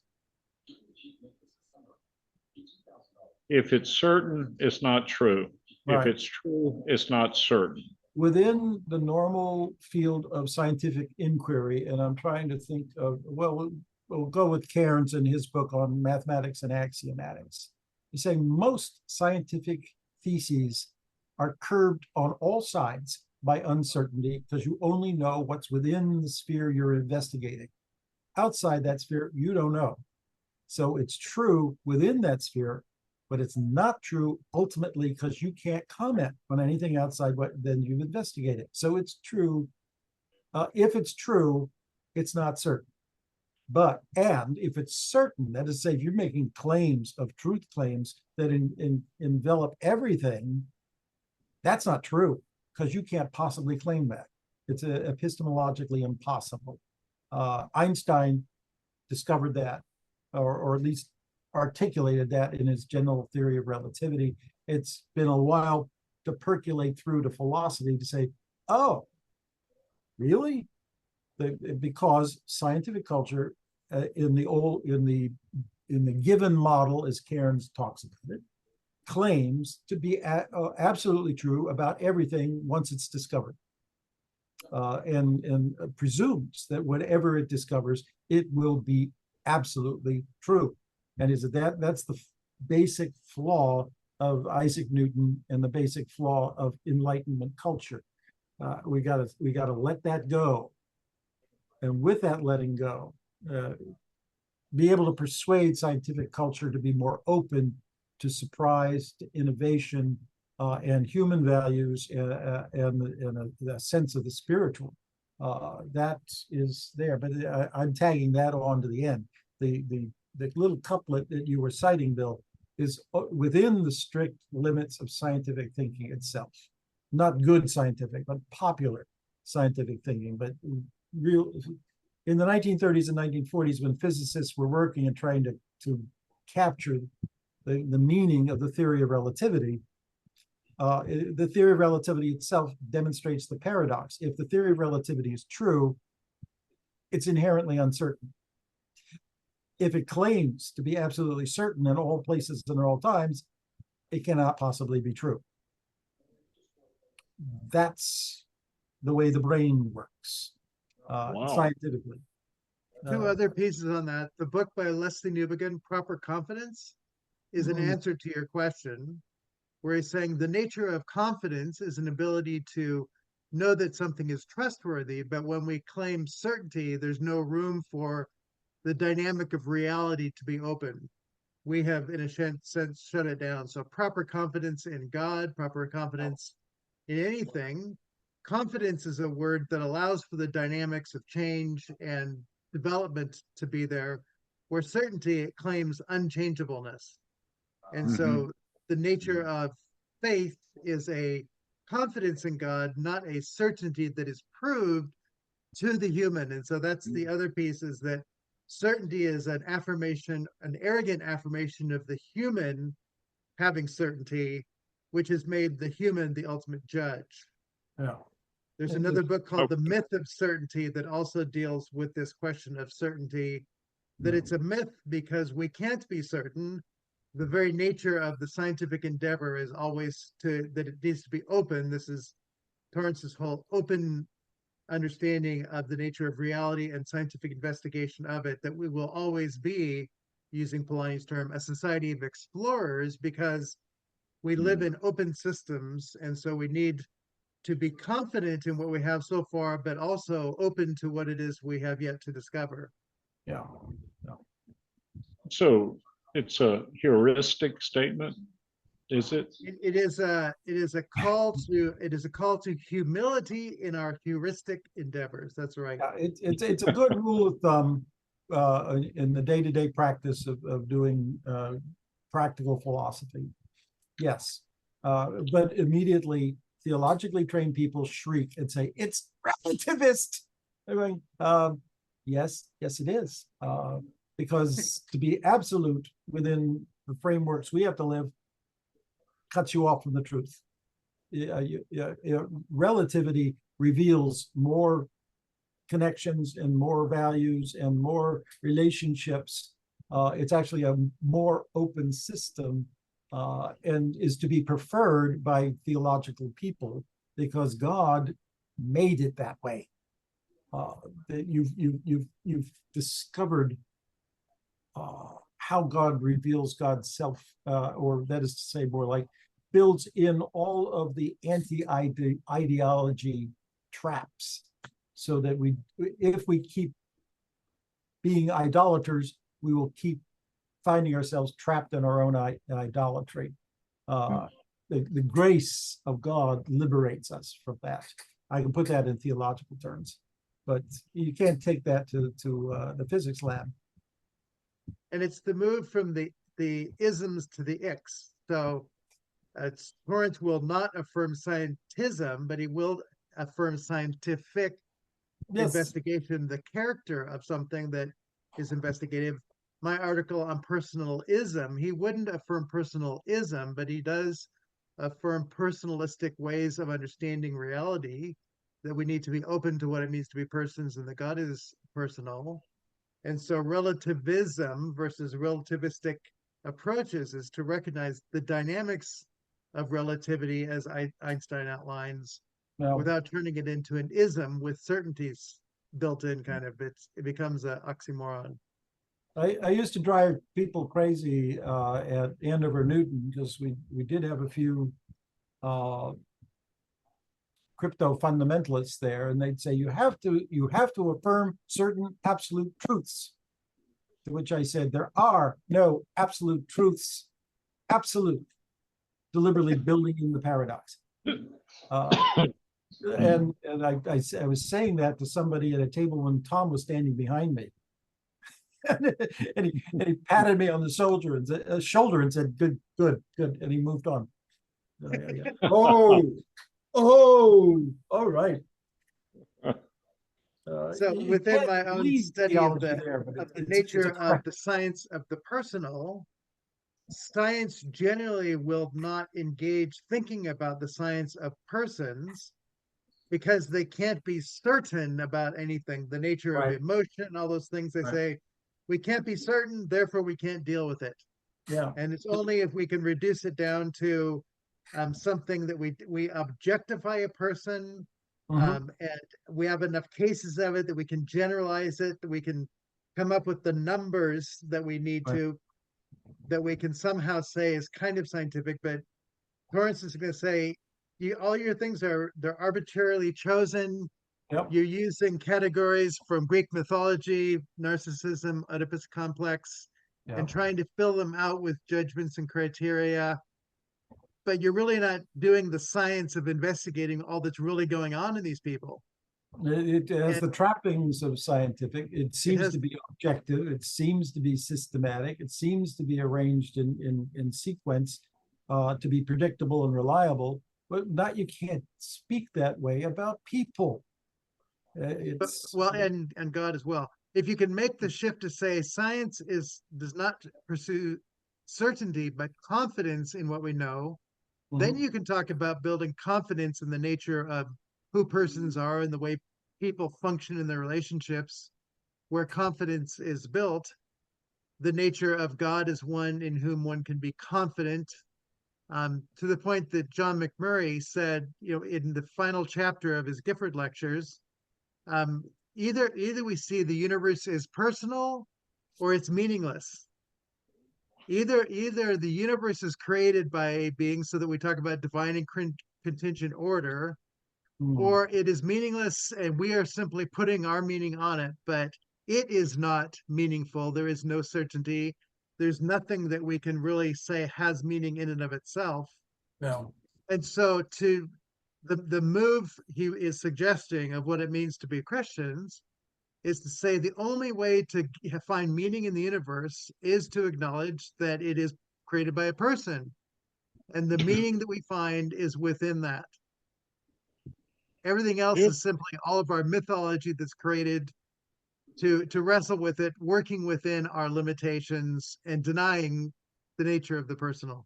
if it's certain, it's not true. If Right. it's true, it's not certain. Within the normal field of scientific inquiry, and I'm trying to think of, well, we'll go with Cairns in his book on mathematics and axiomatics. He's saying most scientific theses are curbed on all sides by uncertainty because you only know what's within the sphere you're investigating. Outside that sphere, you don't know. So it's true within that sphere, but it's not true ultimately because you can't comment on anything outside what then you've investigated. So it's true. If it's true, it's not certain. But, and if it's certain, that is to say, if you're making claims of truth claims that envelop everything, that's not true because you can't possibly claim that. It's epistemologically impossible. Einstein discovered that, or at least articulated that in his general theory of relativity. It's been a while to percolate through to philosophy to say, oh, really? Because scientific culture in the given model, as Cairns talks about it, claims to be absolutely true about everything once it's discovered, and presumes that whatever it discovers, it will be absolutely true. And that's the basic flaw of Isaac Newton and the basic flaw of Enlightenment culture. We gotta let that go, and with that letting go, be able to persuade scientific culture to be more open to surprise, to innovation, and human values, and a sense of the spiritual. That is there, but I'm tagging that on to the end. The little couplet that you were citing, Bill, is within the strict limits of scientific thinking itself. Not good scientific, but popular scientific thinking. But real in the 1930s and 1940s, when physicists were working and trying to capture the meaning of the theory of relativity, the theory of relativity itself demonstrates the paradox. If the theory of relativity is true, it's inherently uncertain. If it claims to be absolutely certain in all places and at all times, it cannot possibly be true. That's the way the brain works, scientifically. Two other pieces on that. The book by Leslie Newbigin, Proper Confidence, is an answer to your question, where he's saying the nature of confidence is an ability to know that something is trustworthy, but when we claim certainty, there's no room for the dynamic of reality to be open. We have, in a sense, shut it down. So proper confidence in God, proper confidence in anything. Confidence is a word that allows for the dynamics of change and development to be there, where certainty, it claims unchangeableness. And so the nature of faith is a confidence in God, not a certainty that is proved to the human. And so that's the other piece, is that certainty is an affirmation, an arrogant affirmation of the human having certainty, which has made the human the ultimate judge. Yeah. There's another book called The Myth of Certainty that also deals with this question of certainty, that it's a myth because we can't be certain. The very nature of the scientific endeavor is always that it needs to be open. This is Torrance's whole open understanding of the nature of reality and scientific investigation of it, that we will always be, using Polanyi's term, a society of explorers, because we live in open systems. And so we need to be confident in what we have so far, but also open to what it is we have yet to discover. Yeah. So it's a heuristic statement, is it? It is a call to humility in our heuristic endeavors. That's right. Yeah, it's a good rule of thumb in the day-to-day practice of doing practical philosophy. Yes, but immediately theologically trained people shriek and say it's relativist. They're going, yes, it is, because to be absolute within the frameworks we have to live cuts you off from the truth. Relativity reveals more connections and more values and more relationships. It's actually a more open system, and is to be preferred by theological people because God made it that way. That you've discovered how God reveals God's self, or that is to say, more like builds in all of the anti-ideology traps, so that if we keep being idolaters, we will keep finding ourselves trapped in our own idolatry. The grace of God liberates us from that. I can put that in theological terms, but you can't take that to the physics lab. And it's the move from the isms to the icks. So Torrance will not affirm scientism, but he will affirm scientific investigation, the character of something that is investigative. My article on personalism, he wouldn't affirm personalism, but he does affirm personalistic ways of understanding reality, that we need to be open to what it means to be persons and that God is personal. And so relativism versus relativistic approaches is to recognize the dynamics of relativity as Einstein outlines, without turning it into an ism with certainties built in. Kind of, it becomes an oxymoron. I used to drive people crazy at Andover Newton, because we did have a few crypto fundamentalists there, and they'd say you have to affirm certain absolute truths. To which I said, there are no absolute truths. Absolute, deliberately building in the paradox. And I was saying that to somebody at a table when Tom was standing behind me. and he patted me on the shoulder and said, good, and he moved on. All right. So within my own study of the nature of the science of the personal, science generally will not engage thinking about the science of persons, because they can't be certain about anything, the nature of emotion, all those things. They say, we can't be certain, therefore we can't deal with it. Yeah. And it's only if we can reduce it down to something that we objectify a person, and we have enough cases of it that we can generalize it, that we can come up with the numbers that we need to, that we can somehow say is kind of scientific. But Torrance is going to say, all your things they're arbitrarily chosen. Yep. You're using categories from Greek mythology, narcissism, Oedipus complex, and trying to fill them out with judgments and criteria. But you're really not doing the science of investigating all that's really going on in these people. It has the trappings of scientific. It seems to be objective. It seems to be systematic. It seems to be arranged in sequence, to be predictable and reliable. But not, you can't speak that way about people. And God as well. If you can make the shift to say science does not pursue certainty, but confidence in what we know, then you can talk about building confidence in the nature of who persons are and the way people function in their relationships, where confidence is built. The nature of God is one in whom one can be confident, to the point that John McMurray said, in the final chapter of his Gifford lectures, Either we see the universe is personal or it's meaningless. Either the universe is created by a being, so that we talk about divine and contingent order, or it is meaningless and we are simply putting our meaning on it, but it is not meaningful. There is no certainty. There's nothing that we can really say has meaning in and of itself. No. And so to the move he is suggesting of what it means to be Christians is to say the only way to find meaning in the universe is to acknowledge that it is created by a person. And the meaning that we find is within that. Everything else is simply all of our mythology that's created to wrestle with it, working within our limitations and denying the nature of the personal,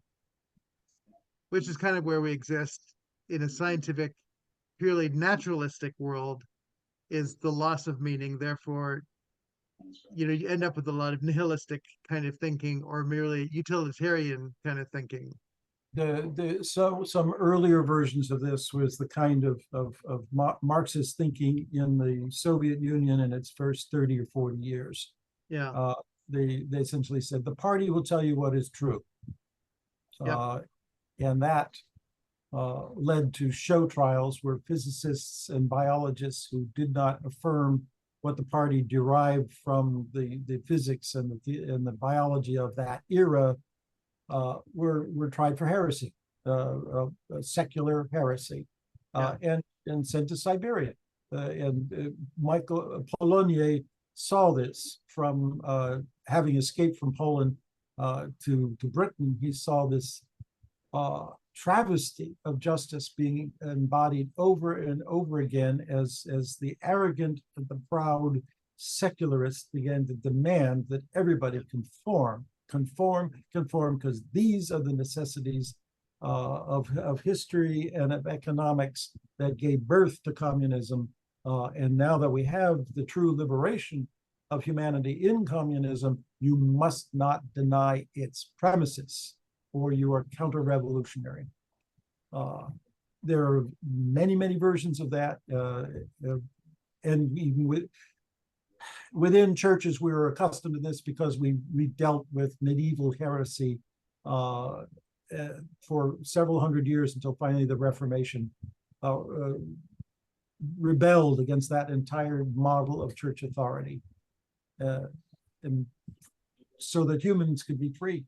which is kind of where we exist in a scientific, purely naturalistic world, is the loss of meaning. Therefore, you end up with a lot of nihilistic kind of thinking or merely utilitarian kind of thinking. So some earlier versions of this was the kind of Marxist thinking in the Soviet Union in its first 30 or 40 years. Yeah. They essentially said the party will tell you what is true. And that led to show trials where physicists and biologists who did not affirm what the party derived from the physics and the biology of that era were tried for heresy, secular heresy, and sent to Siberia. Michael Polanyi saw this from having escaped from Poland to Britain. He saw this travesty of justice being embodied over and over again as the arrogant and the proud secularists began to demand that everybody conform, because these are the necessities of history and of economics that gave birth to communism. And now that we have the true liberation of humanity in communism, you must not deny its premises, or you are counter-revolutionary. There are many versions of that, and even within churches, we were accustomed to this because we dealt with medieval heresy for several hundred years until finally the Reformation rebelled against that entire model of church authority, and so that humans could be free.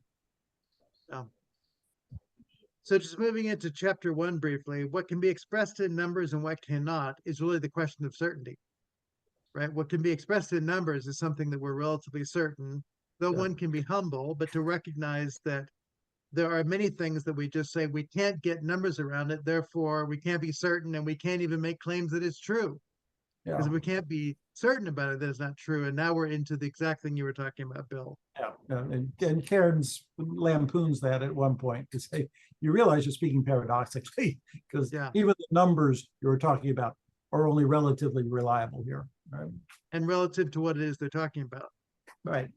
So just moving into chapter 1 briefly, what can be expressed in numbers and what cannot is really the question of certainty, right? What can be expressed in numbers is something that we're relatively certain, though one can be humble, but to recognize that there are many things that we just say we can't get numbers around it, therefore we can't be certain, and we can't even make claims that it's true. Because if we can't be certain about it, that it's not true. And now we're into the exact thing you were talking about, Bill. And Cairns lampoons that at one point to say, you realize you're speaking paradoxically, because even the numbers you were talking about are only relatively reliable here. Right? And relative to what it is they're talking about. Right.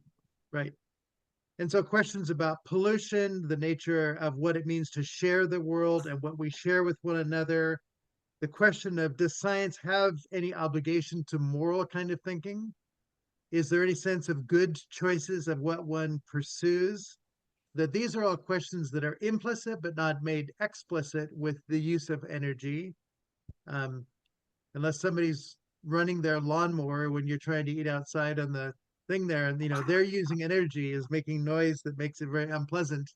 And so questions about pollution, the nature of what it means to share the world and what we share with one another. The question of, does science have any obligation to moral kind of thinking? Is there any sense of good choices of what one pursues? That these are all questions that are implicit but not made explicit with the use of energy. Unless somebody's running their lawnmower when you're trying to eat outside on the thing there, and they're using energy, is making noise that makes it very unpleasant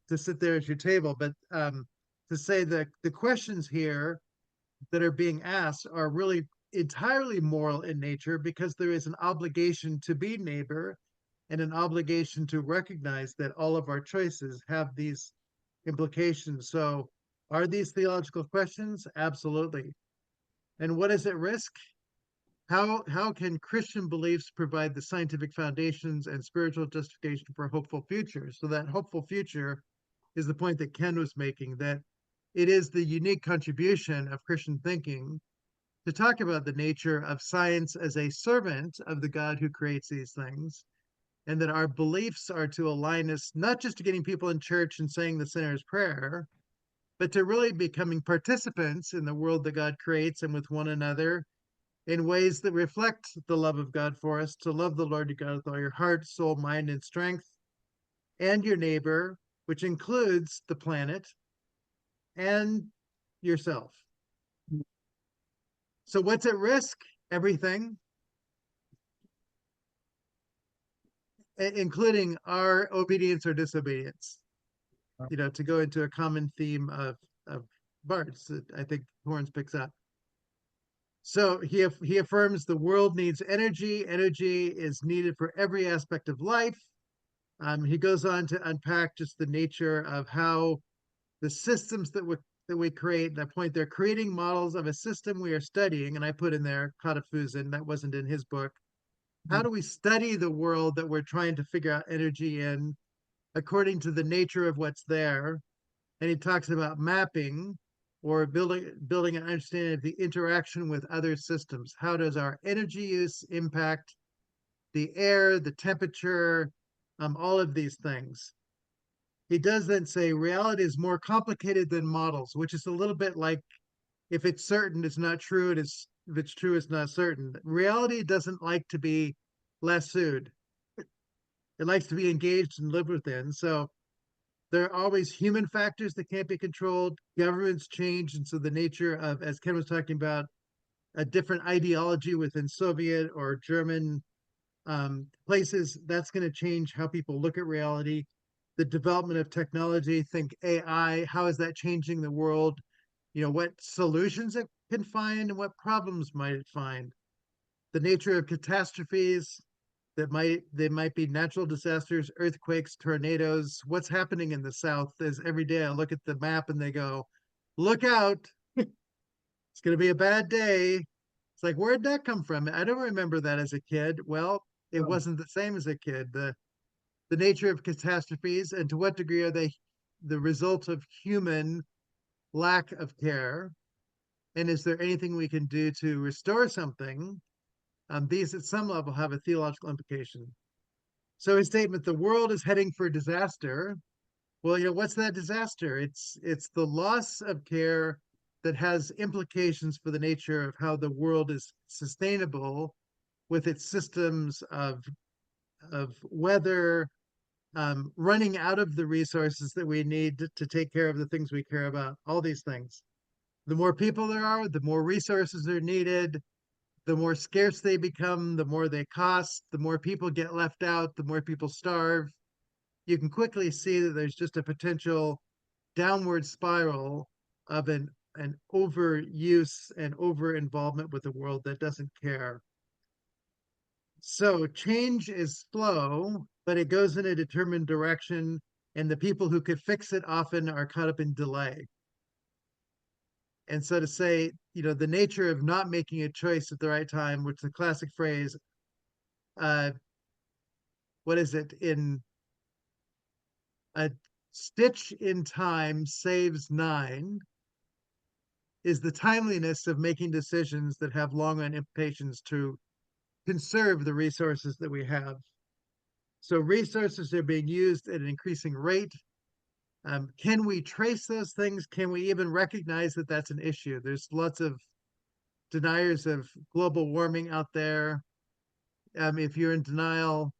to sit there at your table. But to say that the questions here that are being asked are really entirely moral in nature, because there is an obligation to be neighbor and an obligation to recognize that all of our choices have these implications. So are these theological questions? Absolutely. And what is at risk? How can Christian beliefs provide the scientific foundations and spiritual justification for a hopeful future? So that hopeful future is the point that Ken was making, that it is the unique contribution of Christian thinking to talk about the nature of science as a servant of the God who creates these things, and that our beliefs are to align us not just to getting people in church and saying the sinner's prayer, but to really becoming participants in the world that God creates and with one another, in ways that reflect the love of God for us, to love the Lord your God with all your heart, soul, mind, and strength, and your neighbor, which includes the planet and yourself. So what's at risk? Everything, including our obedience or disobedience. You know, to go into a common theme of Bart's that I think Torrance picks up. So he affirms the world needs energy. Energy is needed for every aspect of life. He goes on to unpack just the nature of how the systems that we create. That point, they're creating models of a system we are studying, and I put in there Katafusen, that wasn't in his book. How do we study the world that we're trying to figure out energy in according to the nature of what's there? And he talks about mapping or building an understanding of the interaction with other systems. How does our energy use impact the air, the temperature, all of these things? He does then say reality is more complicated than models, which is a little bit like if it's certain, it's not true. If it's true, it's not certain. Reality doesn't like to be lassoed. It likes to be engaged and lived within. So there are always human factors that can't be controlled. Governments change. And so the nature of, as Ken was talking about, a different ideology within Soviet or German places, that's going to change how people look at reality. The development of technology, think AI, how is that changing the world? You know, what solutions it can find and what problems might it find? The nature of catastrophes, they might be natural disasters, earthquakes, tornadoes. What's happening in the South is every day I look at the map and they go, look out, it's going to be a bad day. It's like, where'd that come from? I don't remember that as a kid. Well, it wasn't the same as a kid. The nature of catastrophes and to what degree are they the result of human lack of care? And is there anything we can do to restore something? These at some level have a theological implication. So his statement, the world is heading for disaster. Well, you know, what's that disaster? It's the loss of care that has implications for the nature of how the world is sustainable with its systems of weather, running out of the resources that we need to take care of the things we care about, all these things. The more people there are, the more resources are needed, the more scarce they become, the more they cost, the more people get left out, the more people starve. You can quickly see that there's just a potential downward spiral of an overuse and over involvement with a world that doesn't care. So change is slow, but it goes in a determined direction, and the people who could fix it often are caught up in delay. And so to say, you know, the nature of not making a choice at the right time, which is the classic phrase, what is it? In a stitch in time saves nine, is the timeliness of making decisions that have long run implications to conserve the resources that we have. So resources are being used at an increasing rate. Can we trace those things? Can we even recognize that that's an issue? There's lots of deniers of global warming out there. If you're in denial,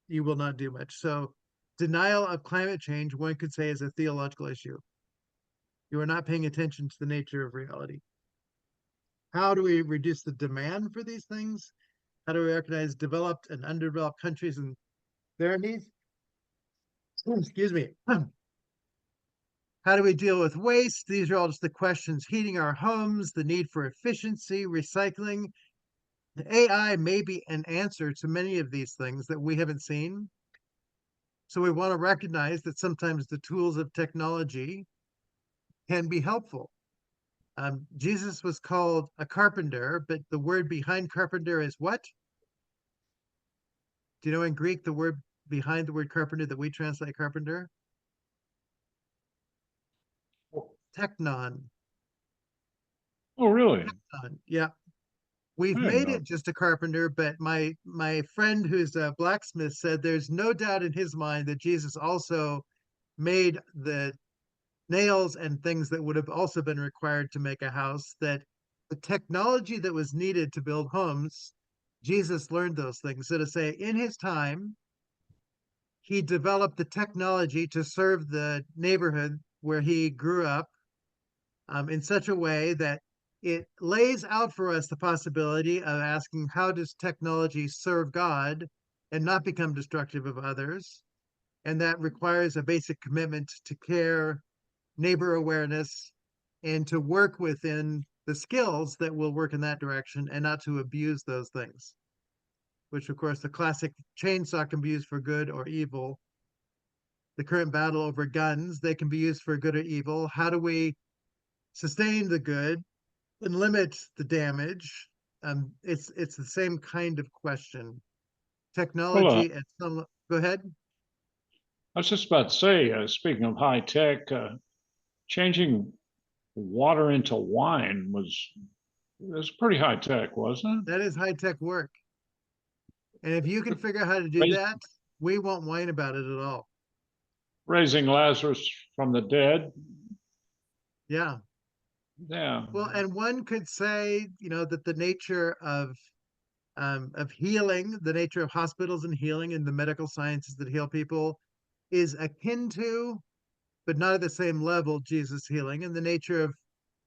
you will not do much. So denial of climate change, one could say, is a theological issue. You are not paying attention to the nature of reality. How do we reduce the demand for these things? How do we recognize developed and underdeveloped countries and their needs? Excuse me. How do we deal with waste? These are all just the questions. Heating our homes, the need for efficiency, recycling. AI may be an answer to many of these things that we haven't seen. So we want to recognize that sometimes the tools of technology can be helpful. Jesus was called a carpenter, but the word behind carpenter is what? Do you know in Greek the word behind the word carpenter that we translate carpenter? Technon. Oh, really? Yeah. We've I didn't made know. it just a carpenter, but my friend who's a blacksmith said there's no doubt in his mind that Jesus also made the nails and things that would have also been required to make a house, that the technology that was needed to build homes, Jesus learned those things. So to say, in his time, he developed the technology to serve the neighborhood where he grew up in such a way that it lays out for us the possibility of asking, how does technology serve God and not become destructive of others? And that requires a basic commitment to care, neighbor awareness, and to work within the skills that will work in that direction and not to abuse those things, which of course the classic chainsaw can be used for good or evil. The current battle over guns, they can be used for good or evil. How do we sustain the good and limit the damage? It's the same kind of question. Well, Technology at some, go ahead. I was just about to say, speaking of high tech, changing water into wine was pretty high tech, wasn't it? That is high tech work. And if you can figure out how to do that, we won't whine about it at all. Raising Lazarus from the dead. Yeah. Yeah. Well, and one could say, that the nature of healing, the nature of hospitals and healing and the medical sciences that heal people is akin to, but not at the same level, Jesus healing, and the nature of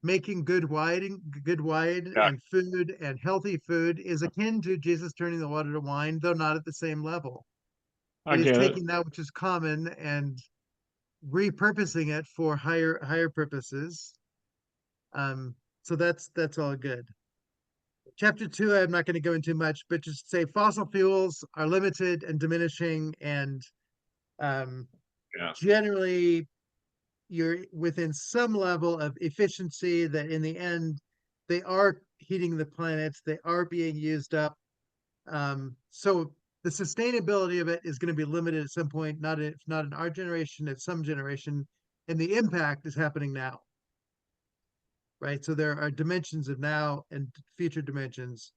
making good wine Yeah, and food and healthy food is akin to Jesus turning the water to wine, though not at the same level. I It is get it. taking that which is common and repurposing it for higher purposes. So that's all good. Chapter 2, I'm not going to go into much, but just say fossil fuels are limited and diminishing, and um, Yeah. generally you're within some level of efficiency that in the end they are heating the planets, they are being used up. So the sustainability of it is going to be limited at some point, if not in our generation, at some generation, and the impact is happening now. Right. So there are dimensions of now and future dimensions.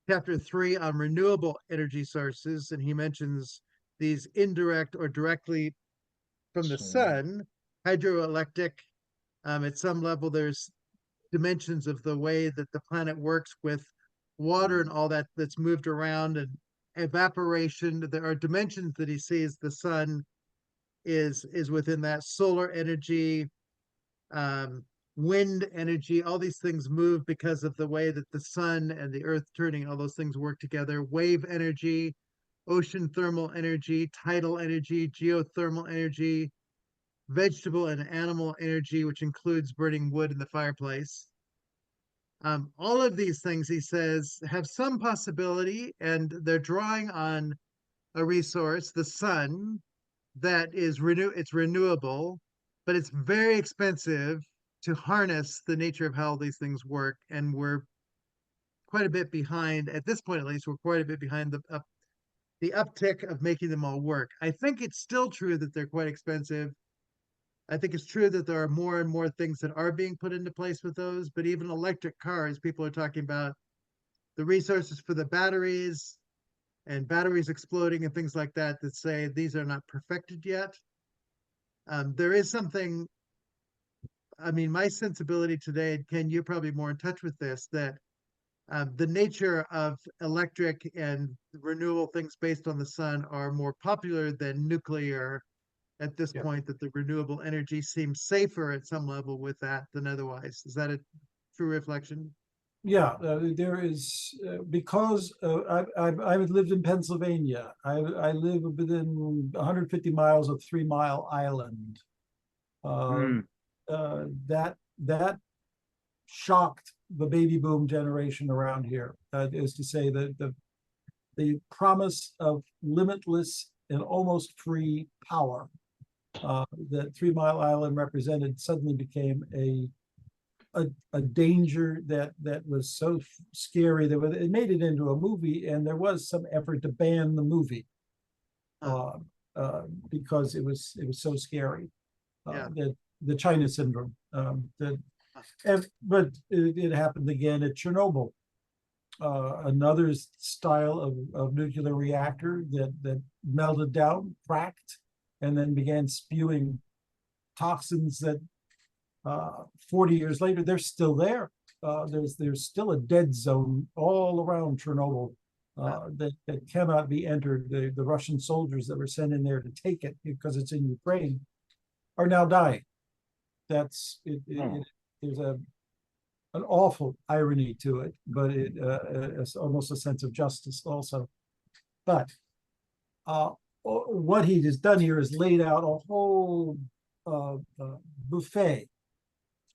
Chapter 3 on renewable energy sources, and he mentions these indirect or directly from the sun, hydroelectric. At some level, there's dimensions of the way that the planet works with water and all that that's moved around, and evaporation. There are dimensions that he sees the sun is within that. Solar energy, um, wind energy, all these things move because of the way that the sun and the earth turning, all those things work together. Wave energy, ocean thermal energy, tidal energy, geothermal energy, vegetable and animal energy, which includes burning wood in the fireplace. All of these things, he says, have some possibility, and they're drawing on a resource, the sun, that is it's renewable, but it's very expensive to harness the nature of how these things work, and we're quite a bit behind at this point. At least we're quite a bit behind the uptick of making them all work. I think it's still true that they're quite expensive. I think it's true that there are more and more things that are being put into place with those, but even electric cars, people are talking about the resources for the batteries and batteries exploding and things like that that say these are not perfected yet. There is something, I mean, my sensibility today, Ken, you're probably more in touch with this, that the nature of electric and renewable things based on the sun are more popular than nuclear at this point, that the renewable energy seems safer at some level with that than otherwise. Is that a true reflection? Yeah, there is because I've lived in Pennsylvania. I live within 150 miles of 3 Mile Island. That shocked the baby boom generation around here. Is to say that the promise of limitless and almost free power that 3 Mile Island represented suddenly became a danger that was so scary that it made it into a movie, and there was some effort to ban the movie because it was so scary. The China syndrome. But it happened again at Chernobyl. Another style of nuclear reactor that melted down, cracked, and then began spewing toxins that 40 years later, they're still there. there's still a dead zone all around Chernobyl that cannot be entered. The Russian soldiers that were sent in there to take it because it's in Ukraine are now dying. That's it. There's an awful irony to it, but it's almost a sense of justice also. But what he has done here is laid out a whole buffet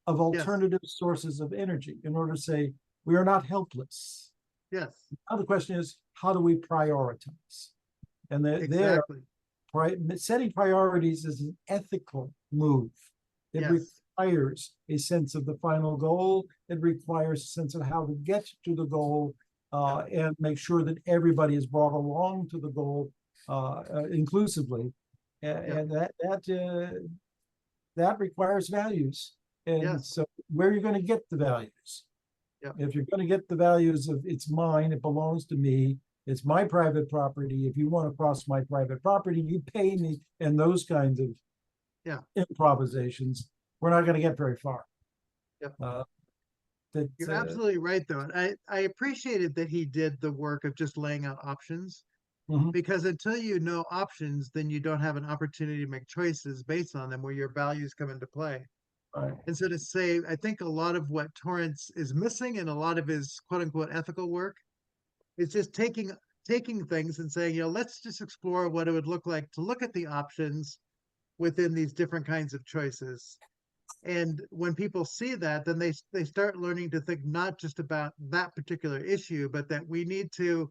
of alternative sources of energy in order to say we are not helpless. Yes. Now the question is, how do we prioritize? And Exactly. setting priorities is an ethical move. It requires a sense of the final goal. It requires a sense of how to get to the goal and make sure that everybody is brought along to the goal inclusively. And that requires values. And so where are you going to get the values? If you're going to get the values of it's mine, it belongs to me, it's my private property. If you want to cross my private property, you pay me, and those kinds of improvisations, we're not going to get very far. You're absolutely right, though. And I appreciated that he did the work of just laying out options, because until you know options, then you don't have an opportunity to make choices based on them where your values come into play. Right. And so to say, I think a lot of what Torrance is missing in a lot of his quote unquote ethical work is just taking things and saying, let's just explore what it would look like to look at the options within these different kinds of choices. And when people see that, then they start learning to think not just about that particular issue, but that we need to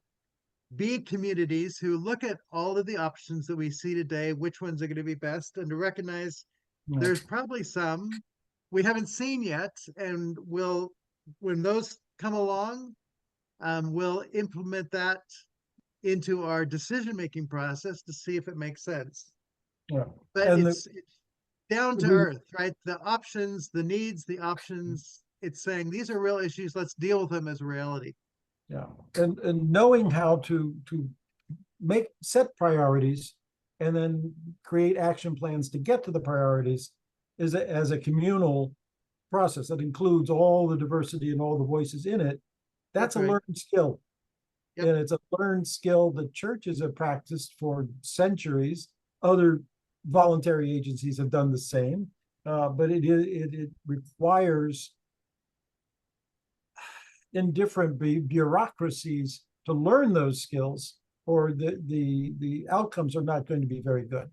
be communities who look at all of the options that we see today, which ones are going to be best, and to recognize there's probably some we haven't seen yet, and when those come along, we'll implement that into our decision-making process to see if it makes sense. But it's down to earth, right? The options, the needs, the options, it's saying these are real issues, let's deal with them as reality. And knowing how to set priorities and then create action plans to get to the priorities as a communal process that includes all the diversity and all the voices in it. That's a learned skill. And it's a learned skill that churches have practiced for centuries. Other voluntary agencies have done the same, but it requires in different bureaucracies to learn those skills, or the outcomes are not going to be very good.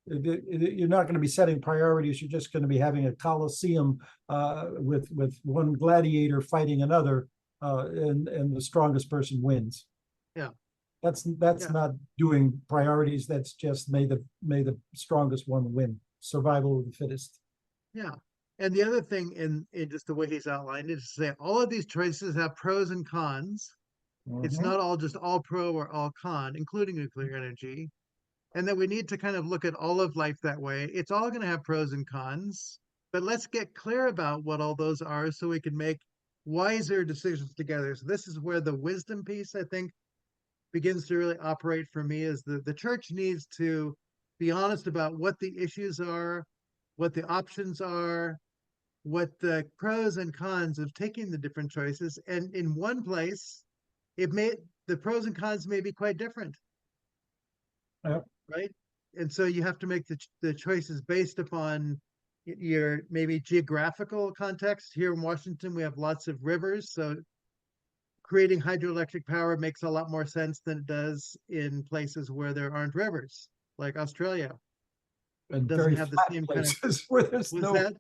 You're not going to be setting priorities. You're just going to be having a coliseum with one gladiator fighting another, and the strongest person wins. That's not doing priorities. That's just may the strongest one win. Survival of the fittest. And the other thing in just the way he's outlined is to say all of these choices have pros and cons. It's not all just all pro or all con, including nuclear energy. And that we need to kind of look at all of life that way. It's all going to have pros and cons, but let's get clear about what all those are so we can make wiser decisions together. So this is where the wisdom piece, I think, begins to really operate for me, is the church needs to be honest about what the issues are, what the options are, what the pros and cons of taking the different choices. And in one place, the pros and cons may be quite different. Right? And so you have to make the choices based upon your maybe geographical context. Here in Washington, we have lots of rivers, so creating hydroelectric power makes a lot more sense than it does in places where there aren't rivers, like Australia. And doesn't very have the flat same places where there's no that?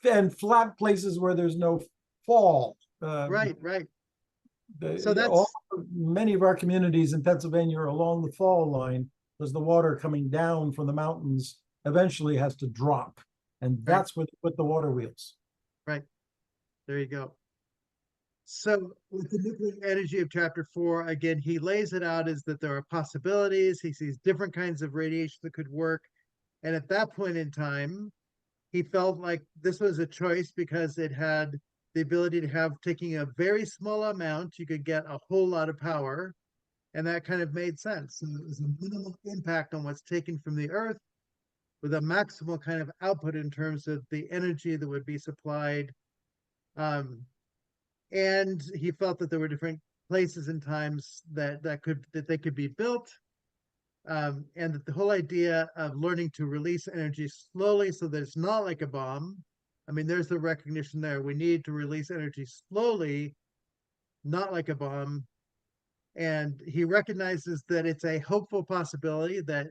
and flat places where there's no fall. Right. So that's many of our communities in Pennsylvania are along the fall line, because the water coming down from the mountains eventually has to drop, and that's where they put the water wheels. Right. There you go. So with the nuclear energy of chapter 4, again, he lays it out as that there are possibilities. He sees different kinds of radiation that could work. And at that point in time, he felt like this was a choice because it had the ability to have, taking a very small amount, you could get a whole lot of power. And that kind of made sense. And it was a minimal impact on what's taken from the earth with a maximal kind of output in terms of the energy that would be supplied And he felt that there were different places and times that they could be built, and that the whole idea of learning to release energy slowly so that it's not like a bomb. I mean, there's the recognition there. We need to release energy slowly, not like a bomb. And he recognizes that it's a hopeful possibility that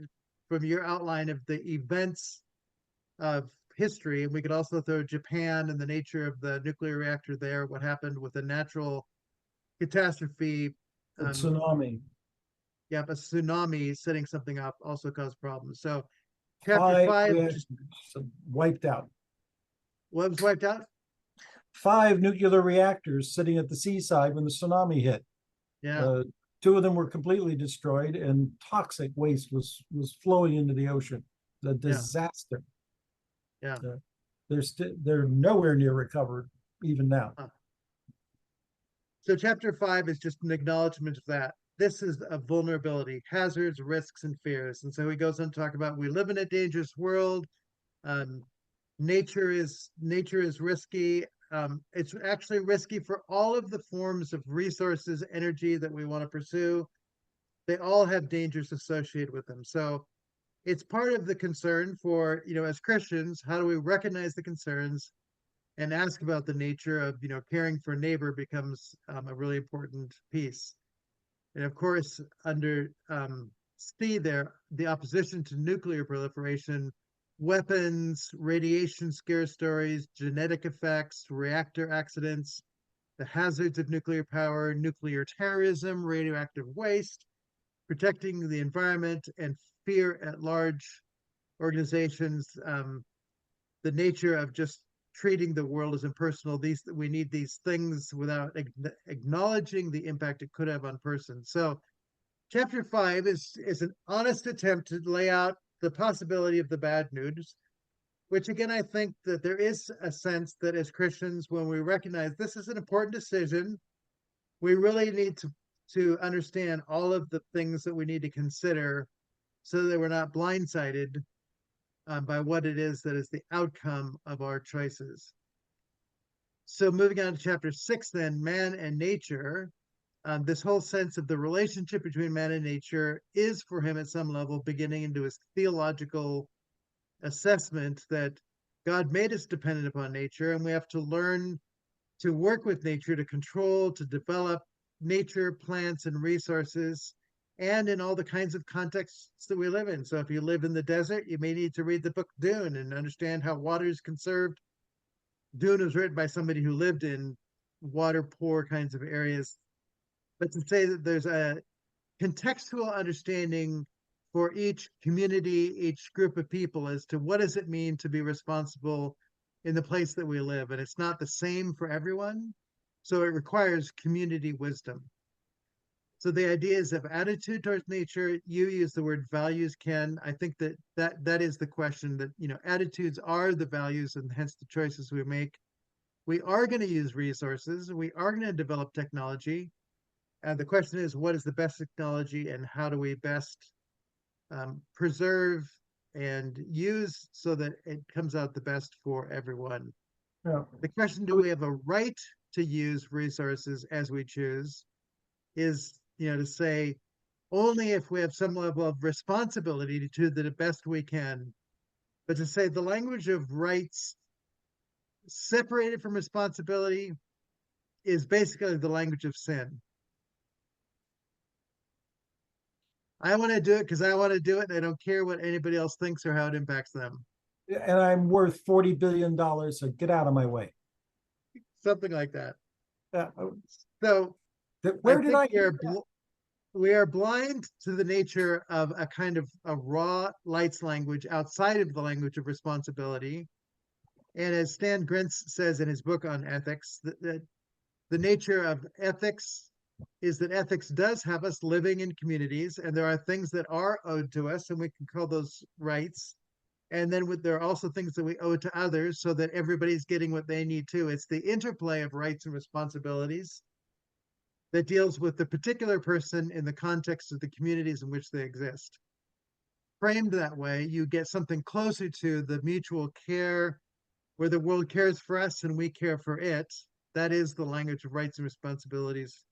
from your outline of the events of history, and we could also throw Japan and the nature of the nuclear reactor there, what happened with a natural catastrophe. The tsunami. Yeah, a tsunami setting something up also caused problems. So chapter Five five, reactors wiped out. what was wiped out? 5 nuclear reactors sitting at the seaside when the tsunami hit. Yeah. 2 of them were completely destroyed, and toxic waste was flowing into the ocean. The disaster. Yeah. They're nowhere near recovered even now. So chapter 5 is just an acknowledgement of that. This is a vulnerability, hazards, risks, and fears. And so he goes on to talk about we live in a dangerous world. Nature is risky. It's actually risky for all of the forms of resources, energy that we want to pursue. They all have dangers associated with them. So it's part of the concern for, as Christians, how do we recognize the concerns and ask about the nature of, caring for neighbor becomes a really important piece. And of course, under C there, the opposition to nuclear proliferation, weapons, radiation scare stories, genetic effects, reactor accidents, the hazards of nuclear power, nuclear terrorism, radioactive waste, protecting the environment, and fear at large organizations, the nature of just treating the world as impersonal. We need these things without acknowledging the impact it could have on persons. So chapter 5 is an honest attempt to lay out the possibility of the bad news, which again, I think that there is a sense that as Christians, when we recognize this is an important decision, we really need to understand all of the things that we need to consider so that we're not blindsided by what it is that is the outcome of our choices. So moving on to chapter 6 then, man and nature. This whole sense of the relationship between man and nature is for him at some level beginning into his theological assessment that God made us dependent upon nature, and we have to learn to work with nature to control, to develop nature, plants, and resources, and in all the kinds of contexts that we live in. So if you live in the desert, you may need to read the book Dune and understand how water is conserved. Dune was written by somebody who lived in water poor kinds of areas. But to say that there's a contextual understanding for each community, each group of people as to what does it mean to be responsible in the place that we live. And it's not the same for everyone. So it requires community wisdom. So the ideas of attitude towards nature, you use the word values, Ken. I think that is the question, that, attitudes are the values and hence the choices we make. We are going to use resources. We are going to develop technology. And the question is, what is the best technology and how do we best preserve and use so that it comes out the best for everyone? Yeah. The question, do we have a right to use resources as we choose, is, to say only if we have some level of responsibility to do the best we can. But to say the language of rights separated from responsibility is basically the language of sin. I want to do it because I want to do it, and I don't care what anybody else thinks or how it impacts them. And I'm worth $40 billion, so get out of my way. Something like that. Yeah. So Where did I we are blind to the nature of a kind of a raw lights language outside of the language of responsibility. And as Stan Grintz says in his book on ethics, that the nature of ethics is that ethics does have us living in communities, and there are things that are owed to us, and we can call those rights. And then there are also things that we owe to others so that everybody's getting what they need too. It's the interplay of rights and responsibilities that deals with the particular person in the context of the communities in which they exist. Framed that way, you get something closer to the mutual care where the world cares for us and we care for it. That is the language of rights and responsibilities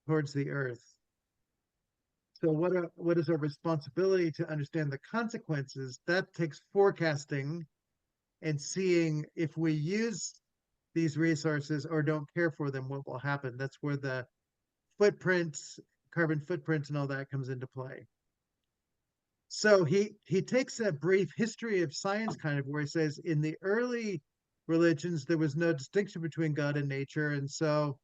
towards the earth. So what is our responsibility to understand the consequences? That takes forecasting and seeing if we use these resources or don't care for them, what will happen. That's where the footprints, carbon footprints and all that comes into play. So he takes a brief history of science kind of where he says in the early religions there was no distinction between God and nature, and so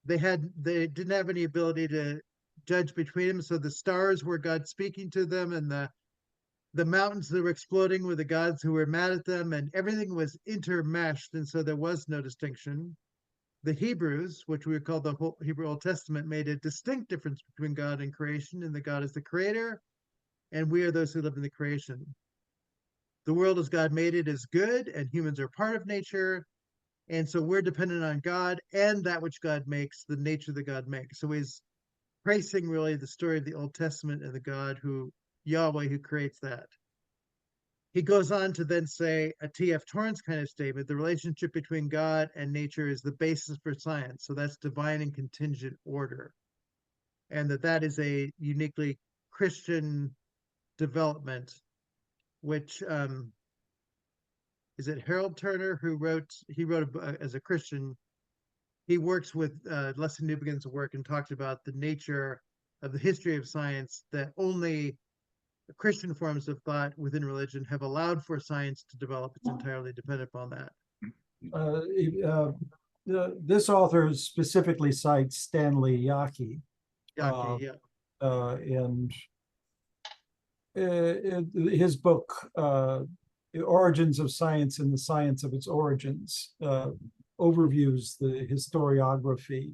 they didn't have any ability to judge between them. So the stars were God speaking to them, and the mountains that were exploding were the gods who were mad at them, and everything was intermeshed, and so there was no distinction. The Hebrews, which we would call the whole Hebrew Old Testament, made a distinct difference between God and creation, and that God is the creator, and we are those who live in the creation. The world as God made it is good, and humans are part of nature, and so we're dependent on God and that which God makes, the nature that God makes. So he's tracing really the story of the Old Testament and the God who, Yahweh, who creates that. He goes on to then say a T.F. Torrance kind of statement: the relationship between God and nature is the basis for science. So that's divine and contingent order. And that is a uniquely Christian development, which is it Harold Turner who wrote as a Christian. He works with Lesslie Newbegin's work and talks about the nature of the history of science, that only Christian forms of thought within religion have allowed for science to develop. It's entirely dependent upon that. This author specifically cites Stanley Yaki. Yeah. And his book, The Origins of Science and the Science of Its Origins, overviews the historiography.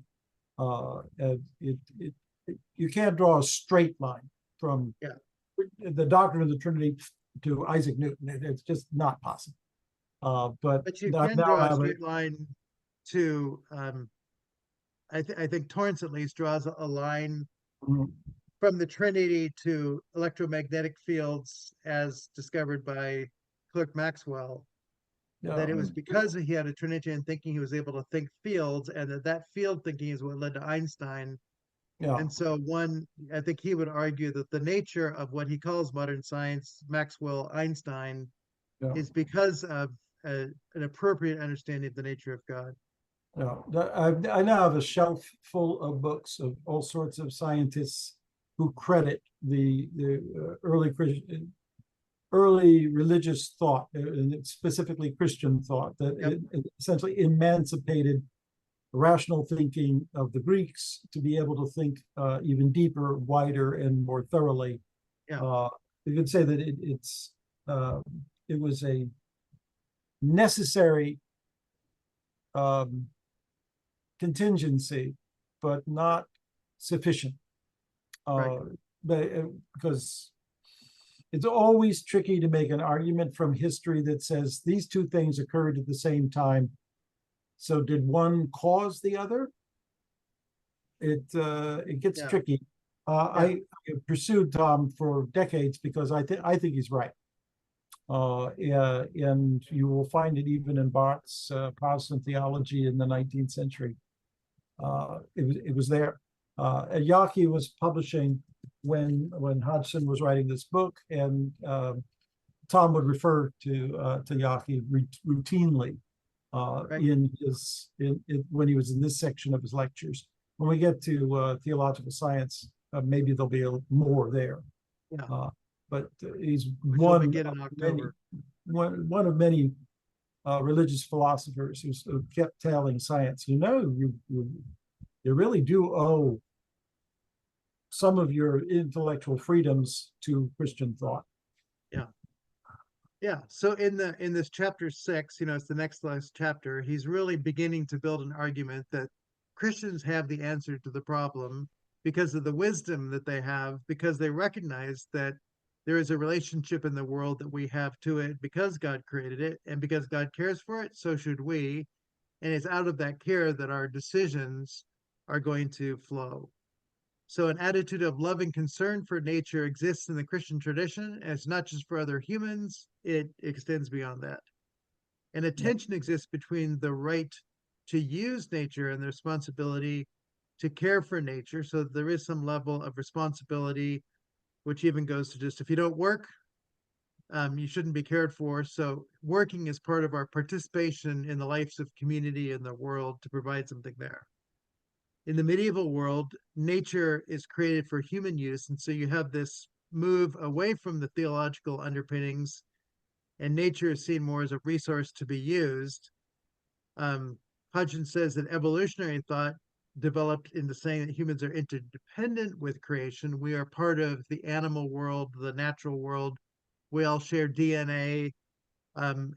You can't draw a straight line from the doctrine of the Trinity to Isaac Newton. It's just not possible. But you can draw a straight line to, I think Torrance at least draws a line from the Trinity to electromagnetic fields as discovered by Clerk Maxwell. That it was because he had a Trinitarian thinking he was able to think fields, and that field thinking is what led to Einstein. And so I think he would argue that the nature of what he calls modern science, Maxwell, Einstein, is because of an appropriate understanding of the nature of God. I now have a shelf full of books of all sorts of scientists who credit the early religious thought, and specifically Christian thought, that it essentially emancipated rational thinking of the Greeks to be able to think even deeper, wider, and more thoroughly. You could say that it was a necessary contingency, but not sufficient. Because it's always tricky to make an argument from history that says these two things occurred at the same time. So did one cause the other? It gets tricky. I pursued Tom for decades because I think he's right. And you will find it even in Barth's Protestant theology in the 19th century. It was there. Yaki was publishing when Hodgson was writing this book, and Tom would refer to Yaki routinely when he was in this section of his lectures. When we get to theological science, maybe there'll be more there. But he's one of many religious philosophers who kept telling science, you really do owe some of your intellectual freedoms to Christian thought. So in this chapter 6, it's the next last chapter, he's really beginning to build an argument that Christians have the answer to the problem because of the wisdom that they have, because they recognize that there is a relationship in the world that we have to it because God created it, and because God cares for it, so should we. And it's out of that care that our decisions are going to flow. So an attitude of loving concern for nature exists in the Christian tradition, and it's not just for other humans, it extends beyond that. And a tension exists between the right to use nature and the responsibility to care for nature. So there is some level of responsibility, which even goes to just if you don't work, you shouldn't be cared for. So working is part of our participation in the lives of community and the world to provide something there. In the medieval world, nature is created for human use. And so you have this move away from the theological underpinnings, and nature is seen more as a resource to be used. Hodgson says that evolutionary thought developed into saying that humans are interdependent with creation. We are part of the animal world, the natural world. We all share DNA,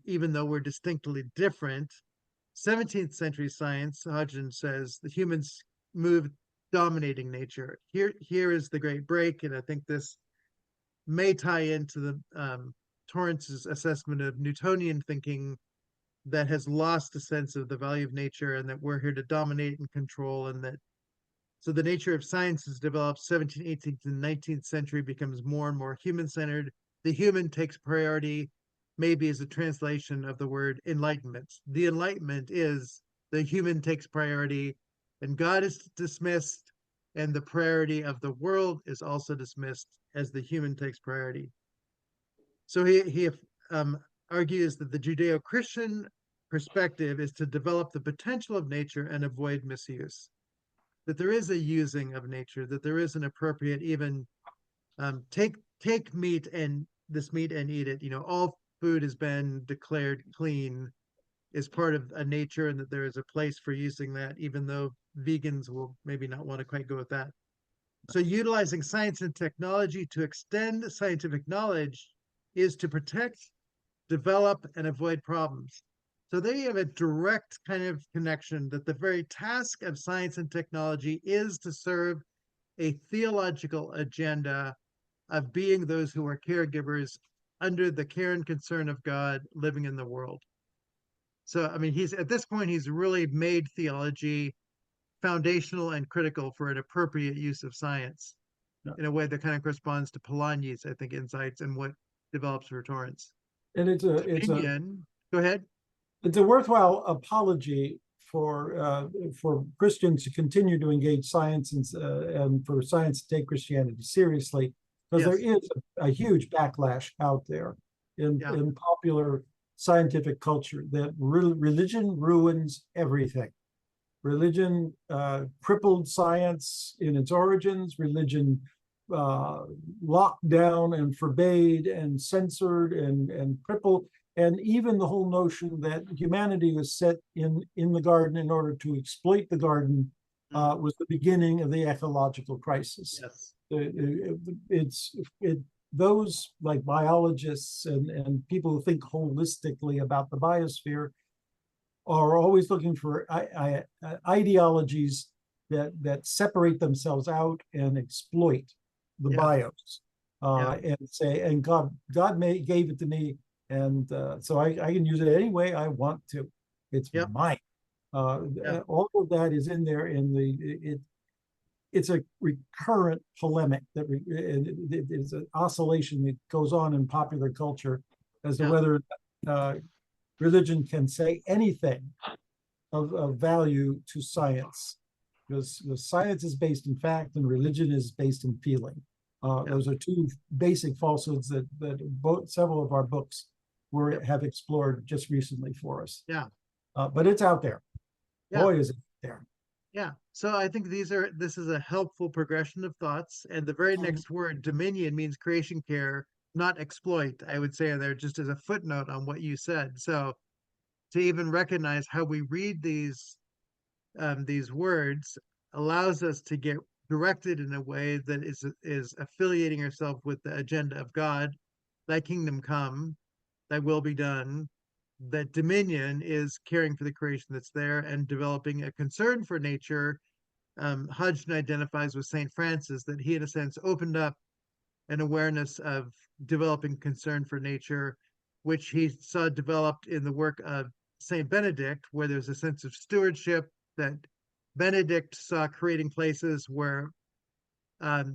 even though we're distinctly different. 17th century science, Hodgson says, the humans moved dominating nature. Here is the great break, and I think this may tie into the Torrance's assessment of Newtonian thinking that has lost a sense of the value of nature and that we're here to dominate and control, and that so the nature of science has developed 17th, 18th, and 19th century becomes more and more human-centered. The human takes priority, maybe as a translation of the word enlightenment. The enlightenment is the human takes priority, and God is dismissed, and the priority of the world is also dismissed as the human takes priority. So he argues that the Judeo-Christian perspective is to develop the potential of nature and avoid misuse. That there is a using of nature, that there is an appropriate even take meat and this meat and eat it. You know, all food has been declared clean is part of a nature, and that there is a place for using that, even though vegans will maybe not want to quite go with that. So utilizing science and technology to extend scientific knowledge is to protect, develop, and avoid problems. So they have a direct kind of connection that the very task of science and technology is to serve a theological agenda of being those who are caregivers under the care and concern of God living in the world. So, I mean, he's at this point, he's really made theology foundational and critical for an appropriate use of science in a way that kind of corresponds to Polanyi's, I think, insights and what develops for Torrance. And Go ahead. It's a worthwhile apology for Christians to continue to engage science and for science to take Christianity seriously, because there is a huge backlash out there in popular scientific culture that religion ruins everything. Religion crippled science in its origins. Religion locked down and forbade and censored and crippled. And even the whole notion that humanity was set in the garden in order to exploit the garden was the beginning of the ecological crisis. Yes. Those like biologists and people who think holistically about the biosphere are always looking for ideologies that separate themselves out and exploit the bios and say, and God gave it to me, and so I can use it any way I want to. It's mine. All of that is in there it's a recurrent polemic that it's an oscillation that goes on in popular culture as to whether religion can say anything of value to science, because science is based in fact and religion is based in feeling. Those are two basic falsehoods that several of our books have explored just recently for us. But it's out there. Boy, is it there. Yeah. So I think this is a helpful progression of thoughts. And the very next word, dominion, means creation care, not exploit, I would say there, just as a footnote on what you said. So to even recognize how we read these words allows us to get directed in a way that is affiliating ourselves with the agenda of God. Thy kingdom come, thy will be done. That dominion is caring for the creation that's there and developing a concern for nature. Hodgson identifies with St. Francis that he, in a sense, opened up an awareness of developing concern for nature, which he saw developed in the work of St. Benedict, where there's a sense of stewardship that Benedict saw creating places where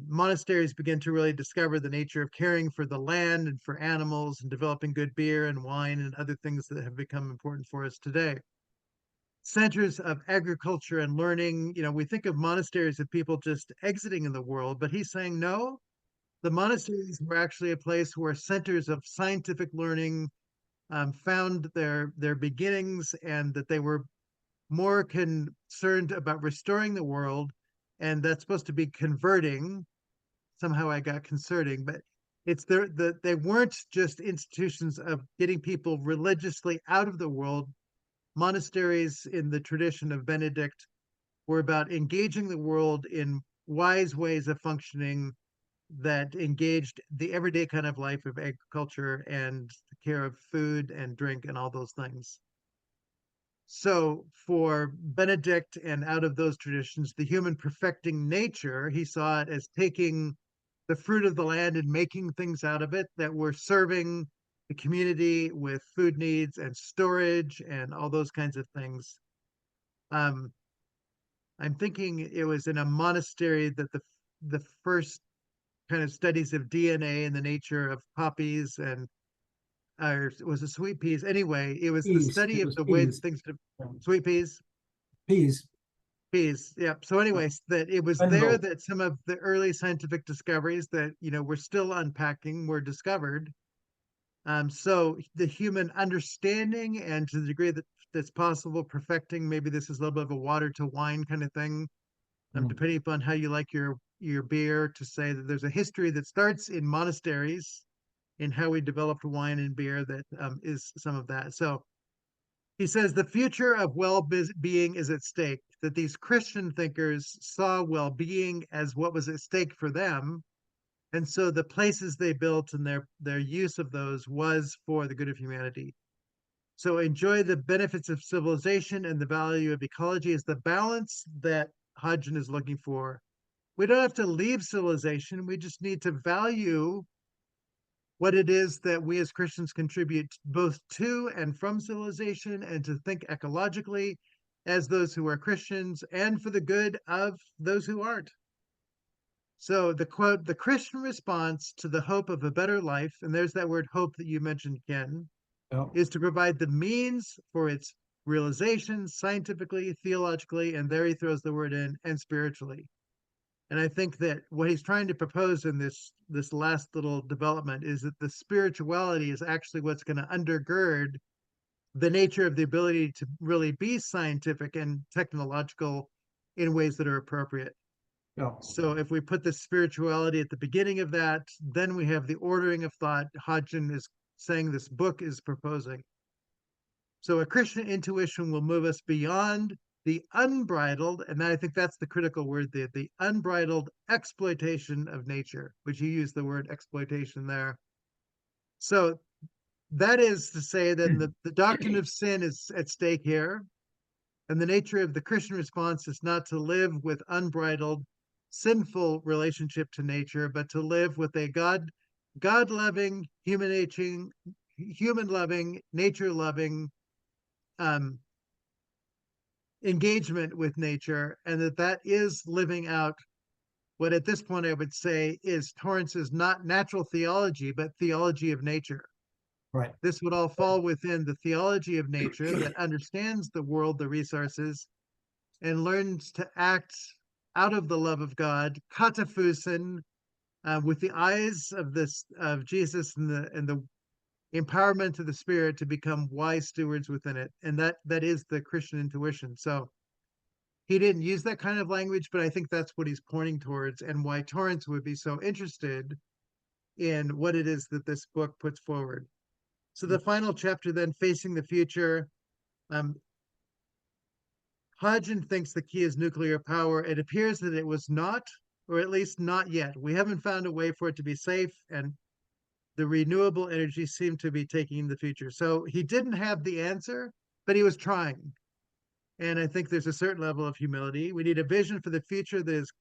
monasteries begin to really discover the nature of caring for the land and for animals and developing good beer and wine and other things that have become important for us today. centers of agriculture and learning. We think of monasteries of people just exiting in the world, but he's saying no, the monasteries were actually a place where centers of scientific learning found their beginnings, and that they were more concerned about restoring the world, and that's supposed to be converting. Somehow I got concerting, but it's they weren't just institutions of getting people religiously out of the world. Monasteries in the tradition of Benedict were about engaging the world in wise ways of functioning that engaged the everyday kind of life of agriculture and the care of food and drink and all those things. So for Benedict, and out of those traditions, the human perfecting nature, he saw it as taking the fruit of the land and making things out of it that were serving the community with food needs and storage and all those kinds of things. I'm thinking it was in a monastery that the first kind of studies of DNA and the nature of poppies and or was it sweet peas? Anyway, it was the Peas. study It of was the way peas. things Yeah. sweet peas. Peas. Peas. Yep. So anyways, that it was there Fennel. that some of the early scientific discoveries that, we're still unpacking were discovered. So the human understanding, and to the degree that that's possible, perfecting, maybe this is a little bit of a water to wine kind of thing, Mm. depending upon how you like your beer, to say that there's a history that starts in monasteries in how we developed wine and beer that is some of that. So he says the future of well-being is at stake, that these Christian thinkers saw well-being as what was at stake for them. And so the places they built and their use of those was for the good of humanity. So enjoy the benefits of civilization, and the value of ecology is the balance that Hodgson is looking for. We don't have to leave civilization. We just need to value what it is that we as Christians contribute both to and from civilization, and to think ecologically as those who are Christians and for the good of those who aren't. So the quote, the Christian response to the hope of a better life, and there's that word hope that you mentioned, Ken, Yeah. is to provide the means for its realization scientifically, theologically, and there he throws the word in, and spiritually. And I think that what he's trying to propose in this last little development is that the spirituality is actually what's going to undergird the nature of the ability to really be scientific and technological in ways that are appropriate. Yeah. So if we put the spirituality at the beginning of that, then we have the ordering of thought Hodgson is saying this book is proposing. So a Christian intuition will move us beyond the unbridled, and I think that's the critical word there, the unbridled exploitation of nature, which you use the word exploitation there. So that is to say that the doctrine of sin is at stake here. And the nature of the Christian response is not to live with unbridled, sinful relationship to nature, but to live with a God-loving, human-loving, nature-loving engagement with nature, and that is living out what at this point I would say is Torrance's not natural theology, but theology of nature. Right. This would all fall within the theology of nature that understands the world, the resources, and learns to act out of the love of God, katafusin, with the eyes of Jesus and the empowerment of the Spirit to become wise stewards within it. And that is the Christian intuition. So he didn't use that kind of language, but I think that's what he's pointing towards, and why Torrance would be so interested in what it is that this book puts forward. So the final chapter then, Facing the Future. Hodgson thinks the key is nuclear power. It appears that it was not, or at least not yet. We haven't found a way for it to be safe, and the renewable energy seemed to be taking the future. So he didn't have the answer, but he was trying. And I think there's a certain level of humility. We need a vision for the future that is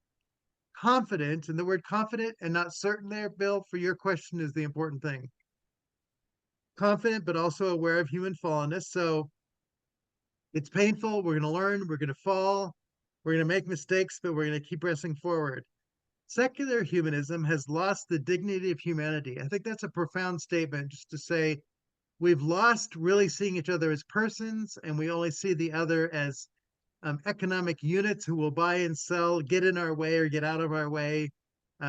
confident, and the word confident and not certain there, Bill, for your question, is the important thing. Confident, but also aware of human fallenness. So it's painful. We're going to learn. We're going to fall. We're going to make mistakes, but we're going to keep pressing forward. Secular humanism has lost the dignity of humanity. I think that's a profound statement, just to say we've lost really seeing each other as persons, and we only see the other as economic units who will buy and sell, get in our way or get out of our way.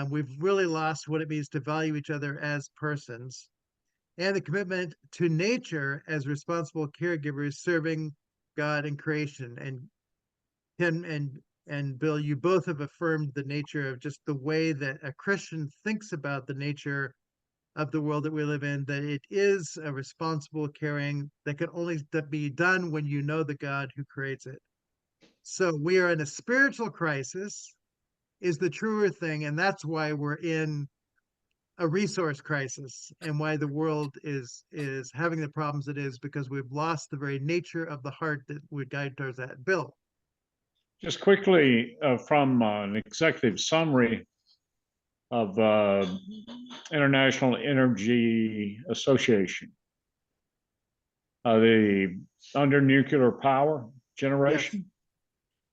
We've really lost what it means to value each other as persons, and the commitment to nature as responsible caregivers serving God and creation. And Ken and Bill, you both have affirmed the nature of just the way that a Christian thinks about the nature of the world that we live in, that it is a responsible caring that can only be done when you know the God who creates it. So we are in a spiritual crisis is the truer thing, and that's why we're in a resource crisis and why the world is having the problems it is, because we've lost the very nature of the heart that would guide towards that. Bill. Just quickly from an executive summary of International Energy Association, the under nuclear power generation. Yes.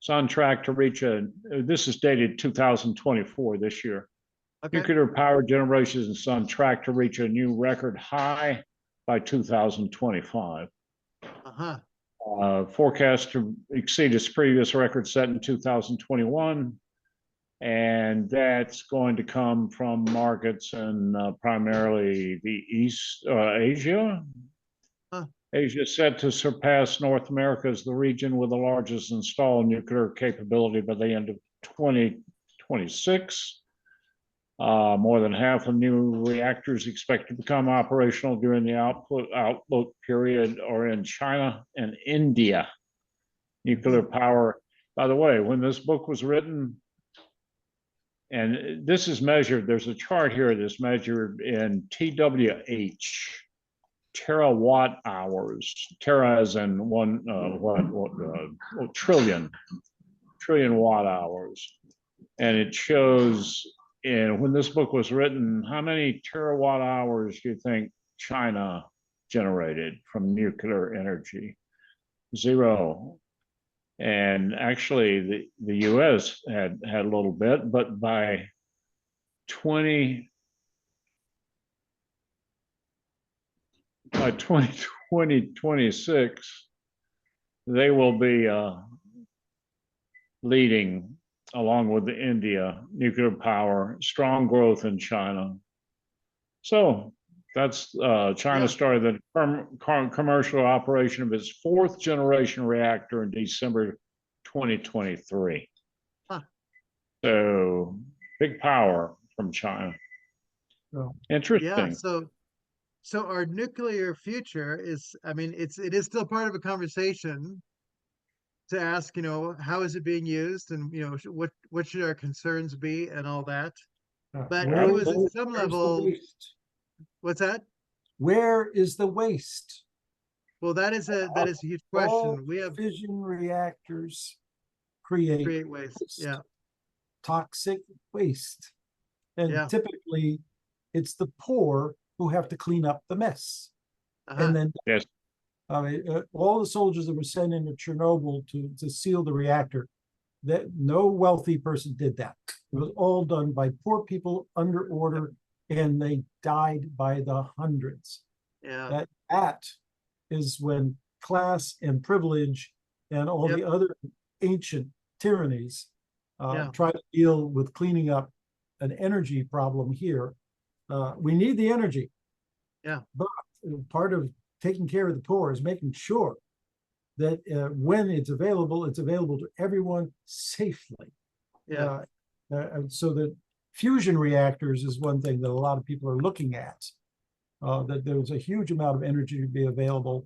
It's on track to reach this is dated 2024 this year. Okay. Nuclear power generation is on track to reach a new record high by 2025. Forecast to exceed its previous record set in 2021. And that's going to come from markets in primarily the East Asia. Asia is set to surpass North America as the region with the largest installed nuclear capability by the end of 2026. More than half of new reactors expect to become operational during the outlook period are in China and India. Nuclear power, by the way, when this book was written, and this is measured, there's a chart here that's measured in TWH, terawatt hours. Tera as in trillion watt hours. And it shows, and when this book was written, how many terawatt hours do you think China generated from nuclear energy? 0. And actually the US had a little bit, but by 2026, they will be leading along with India, nuclear power, strong growth in China. So that's China started the commercial operation of its 4th generation reactor in December 2023. So big power from China. Interesting. Yeah, so our nuclear future is, I mean, it is still part of a conversation to ask, how is it being used, and what should our concerns be and all that. But it was at some level. What's that? Where is the waste? Well, that is a huge question. All We have fission reactors create waste. Yeah. Toxic waste. And typically it's the poor who have to clean up the mess. And then all the soldiers that were sent into Chernobyl to seal the reactor, that no wealthy person did that. It was all done by poor people under order, and they died by the hundreds. Yeah. That is when class and privilege and all the other ancient tyrannies try to deal with cleaning up an energy problem here. We need the energy. Yeah. But part of taking care of the poor is making sure that when it's available to everyone safely. Yeah. So that fusion reactors is one thing that a lot of people are looking at, that there's a huge amount of energy to be available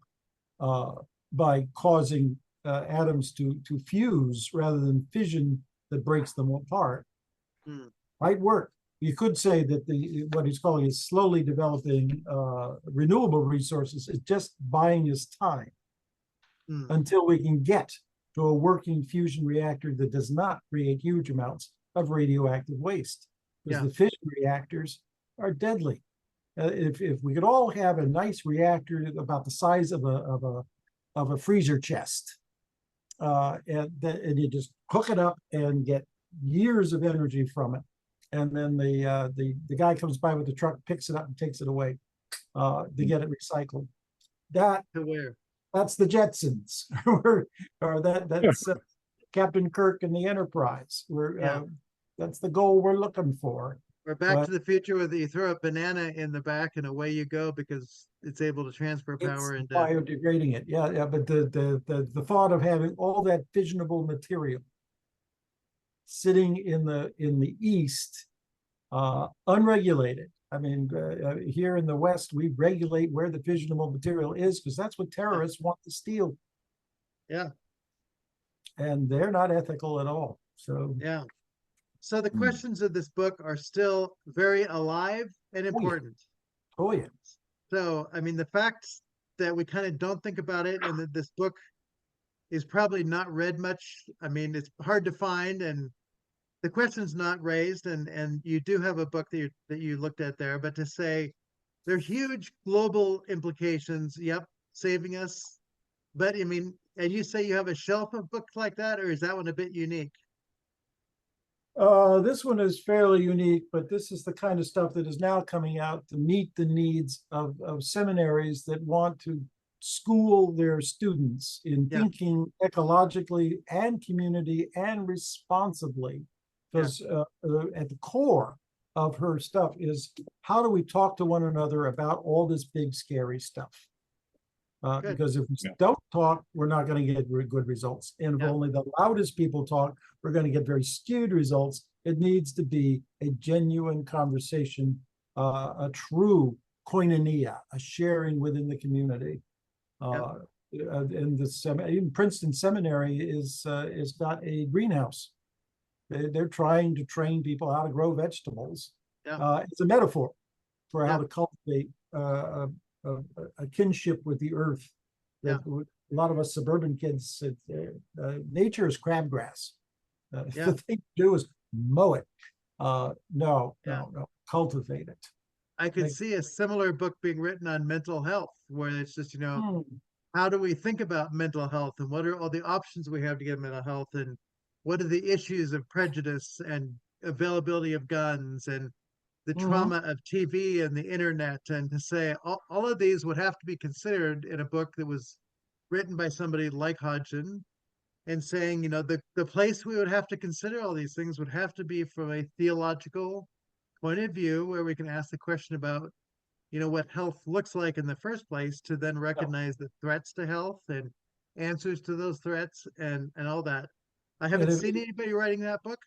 by causing atoms to fuse rather than fission that breaks them apart. Might work. You could say that what he's calling is slowly developing renewable resources is just buying us time until we can get to a working fusion reactor that does not create huge amounts of radioactive waste. Because the fission reactors are deadly. If we could all have a nice reactor about the size of a freezer chest, and you just hook it up and get years of energy from it, and then the guy comes by with the truck, picks it up and takes it away to get it recycled. that To where? that's the Jetsons, or that's Captain Kirk and the Enterprise. That's the goal we're looking for. Or Back to the Future, where you throw a banana in the back and away you go because it's able to transfer power It's into. biodegrading it. Yeah. But the thought of having all that fissionable material sitting in the East, unregulated. I mean, here in the West, we regulate where the fissionable material is because that's what terrorists want to steal. Yeah. And they're not ethical at all. So Yeah. So the questions of this book are still very alive and important. Oh yeah. So, I mean, the fact that we kind of don't think about it and that this book is probably not read much. I mean, it's hard to find and the question's not raised. And you do have a book that you looked at there, but to say there are huge global implications. Yep. Saving us. But I mean, and you say you have a shelf of books like that, or is that one a bit unique? This one is fairly unique, but this is the kind of stuff that is now coming out to meet the needs of seminaries that want to school their students in thinking ecologically and community and responsibly. Because at the core of her stuff is how do we talk to one another about all this big, scary stuff? Because if we don't talk, we're not going to get very good results. And if only the loudest people talk, we're going to get very skewed results. It needs to be a genuine conversation, a true koinonia, a sharing within the community. And even Princeton Seminary is got a greenhouse. They're trying to train people how to grow vegetables. It's a metaphor for how to cultivate a kinship with the earth. That a lot of us suburban kids, nature is crabgrass. The thing to do is mow it. No, cultivate it. I could see a similar book being written on mental health, where it's just, how do we think about mental health and what are all the options we have to get mental health and what are the issues of prejudice and availability of guns and the trauma of TV and the internet, and to say all of these would have to be considered in a book that was written by somebody like Hodgson, and saying, the place we would have to consider all these things would have to be from a theological point of view, where we can ask the question about, what health looks like in the first place, to then recognize the threats to health and answers to those threats and all that. I haven't seen anybody writing that book.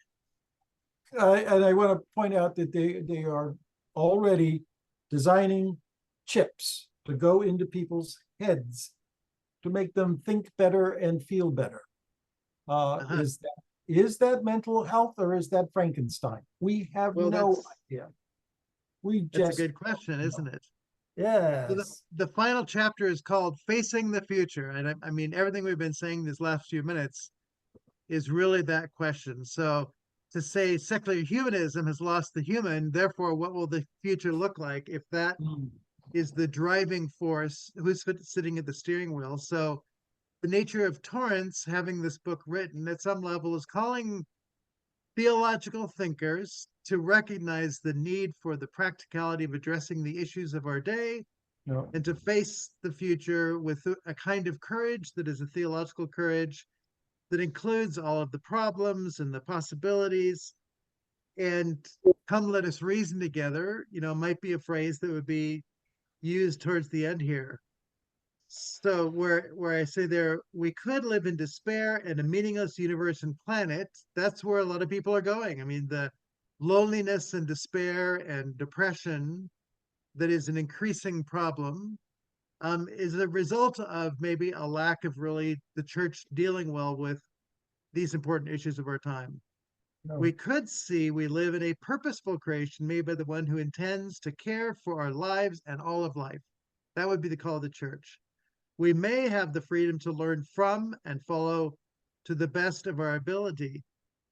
And I want to point out that they are already designing chips to go into people's heads to make them think better and feel better. Is that mental health or is that Frankenstein? We have no idea. That's a good question, isn't it? Yes. So the final chapter is called Facing the Future. And I mean, everything we've been saying these last few minutes is really that question. So to say secular humanism has lost the human, therefore, what will the future look like if that is the driving force? Who's sitting at the steering wheel? So the nature of Torrance having this book written at some level is calling theological thinkers to recognize the need for the practicality of addressing the issues of our day and to face the future with a kind of courage that is a theological courage that includes all of the problems and the possibilities. And come, let us reason together, might be a phrase that would be used towards the end here. So where I say there, we could live in despair and a meaningless universe and planet. That's where a lot of people are going. I mean, the loneliness and despair and depression that is an increasing problem is a result of maybe a lack of really the church dealing well with these important issues of our time. We could see we live in a purposeful creation made by the one who intends to care for our lives and all of life. That would be the call of the church. We may have the freedom to learn from and follow to the best of our ability.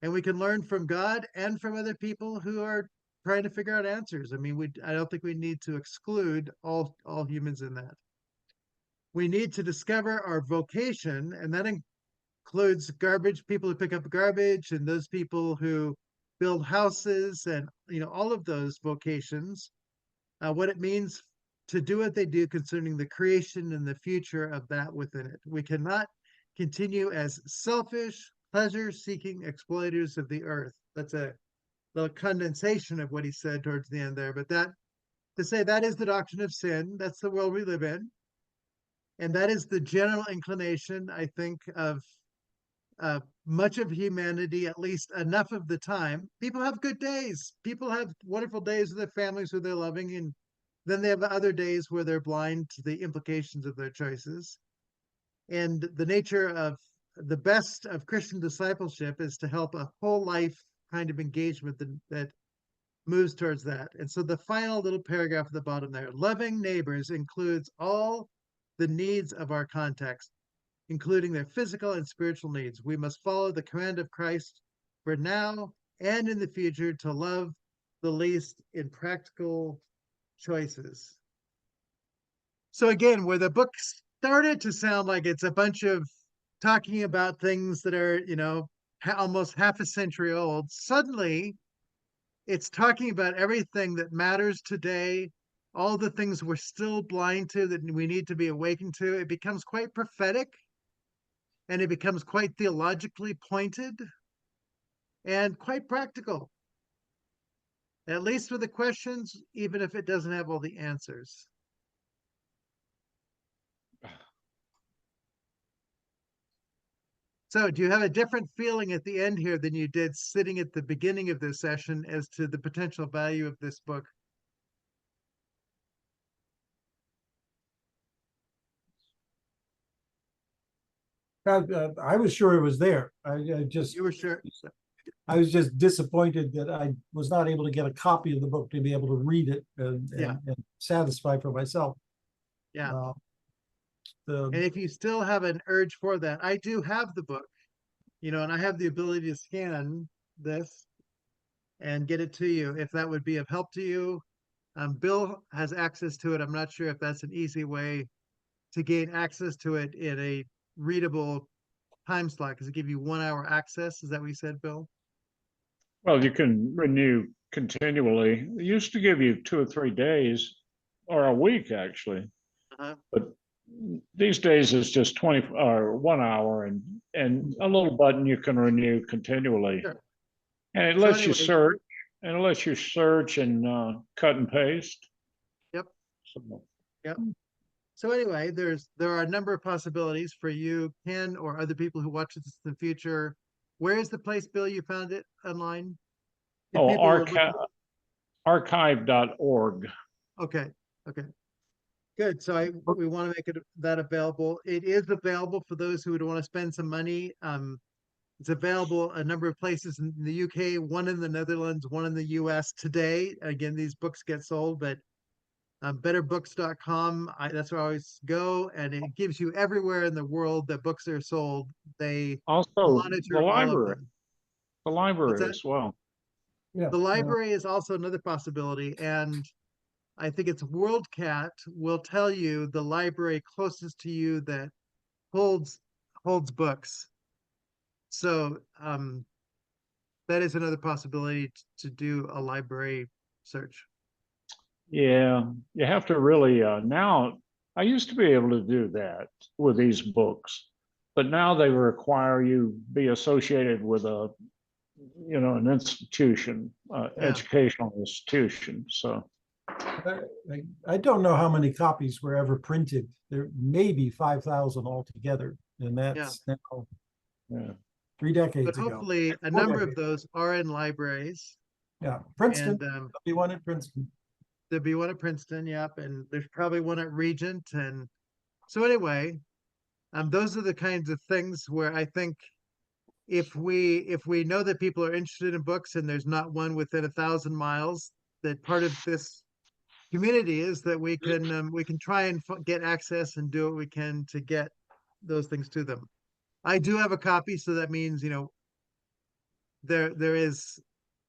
And we can learn from God and from other people who are trying to figure out answers. I mean, I don't think we need to exclude all humans in that. We need to discover our vocation, and that includes people who pick up garbage and those people who build houses and all of those vocations. What it means to do what they do concerning the creation and the future of that within it. We cannot continue as selfish, pleasure-seeking exploiters of the earth. That's a little condensation of what he said towards the end there, but that to say that is the doctrine of sin. That's the world we live in. And that is the general inclination, I think, of much of humanity, at least enough of the time. People have good days. People have wonderful days with their families who they're loving, and then they have other days where they're blind to the implications of their choices. And the nature of the best of Christian discipleship is to help a whole life kind of engagement that moves towards that. And so the final little paragraph at the bottom there, loving neighbors includes all the needs of our context, including their physical and spiritual needs. We must follow the command of Christ for now and in the future to love the least in practical choices. So again, where the book started to sound like it's a bunch of talking about things that are, almost half a century old, suddenly it's talking about everything that matters today, all the things we're still blind to that we need to be awakened to. It becomes quite prophetic, and it becomes quite theologically pointed and quite practical, at least with the questions, even if it doesn't have all the answers. So do you have a different feeling at the end here than you did sitting at the beginning of this session as to the potential value of this book? I was sure it was there. You were sure? I was just disappointed that I was not able to get a copy of the book to be able to read it and satisfy for myself. Yeah. And if you still have an urge for that, I do have the book, and I have the ability to scan this and get it to you if that would be of help to you. Bill has access to it. I'm not sure if that's an easy way to gain access to it in a readable time slot, because it give you 1 hour access. Is that what you said, Bill? Well, you can renew continually. It used to give you 2 or 3 days or a week, actually. But these days it's just 20 or 1 hour and a little button you can renew continually. Sure. And it So lets you anyway- search and it lets you search and cut and paste. Yep. So, Yep. So anyway, there are a number of possibilities for you, Ken, or other people who watch this in the future. Where is the place, Bill, you found it online? If oh, people were looking- archive.org. Okay. Good. So we want to make that available. It is available for those who would want to spend some money. It's available a number of places in the UK, one in the Netherlands, one in the US today. Again, these books get sold, but betterbooks.com, that's where I always go, and it gives you everywhere in the world that books are sold. They Also, monitor the all of library. them. The What's library that? as well. Yeah. The library is also another possibility, and I think it's WorldCat will tell you the library closest to you that holds books. So that is another possibility to do a library search. Yeah, you have to really now. I used to be able to do that with these books, but now they require you be associated with an institution, educational institution. So I don't know how many copies were ever printed. There may be 5,000 altogether, and that's now yeah. 3 decades But ago. hopefully a number of those are in libraries. Yeah, Princeton. And there'll be one in Princeton. there'll be one at Princeton, yep, and there's probably one at Regent. And so anyway, those are the kinds of things where I think if we know that people are interested in books and there's not one within 1,000 miles, that part of this community is that we can try and get access and do what we can to get those things to them. I do have a copy, so that means there is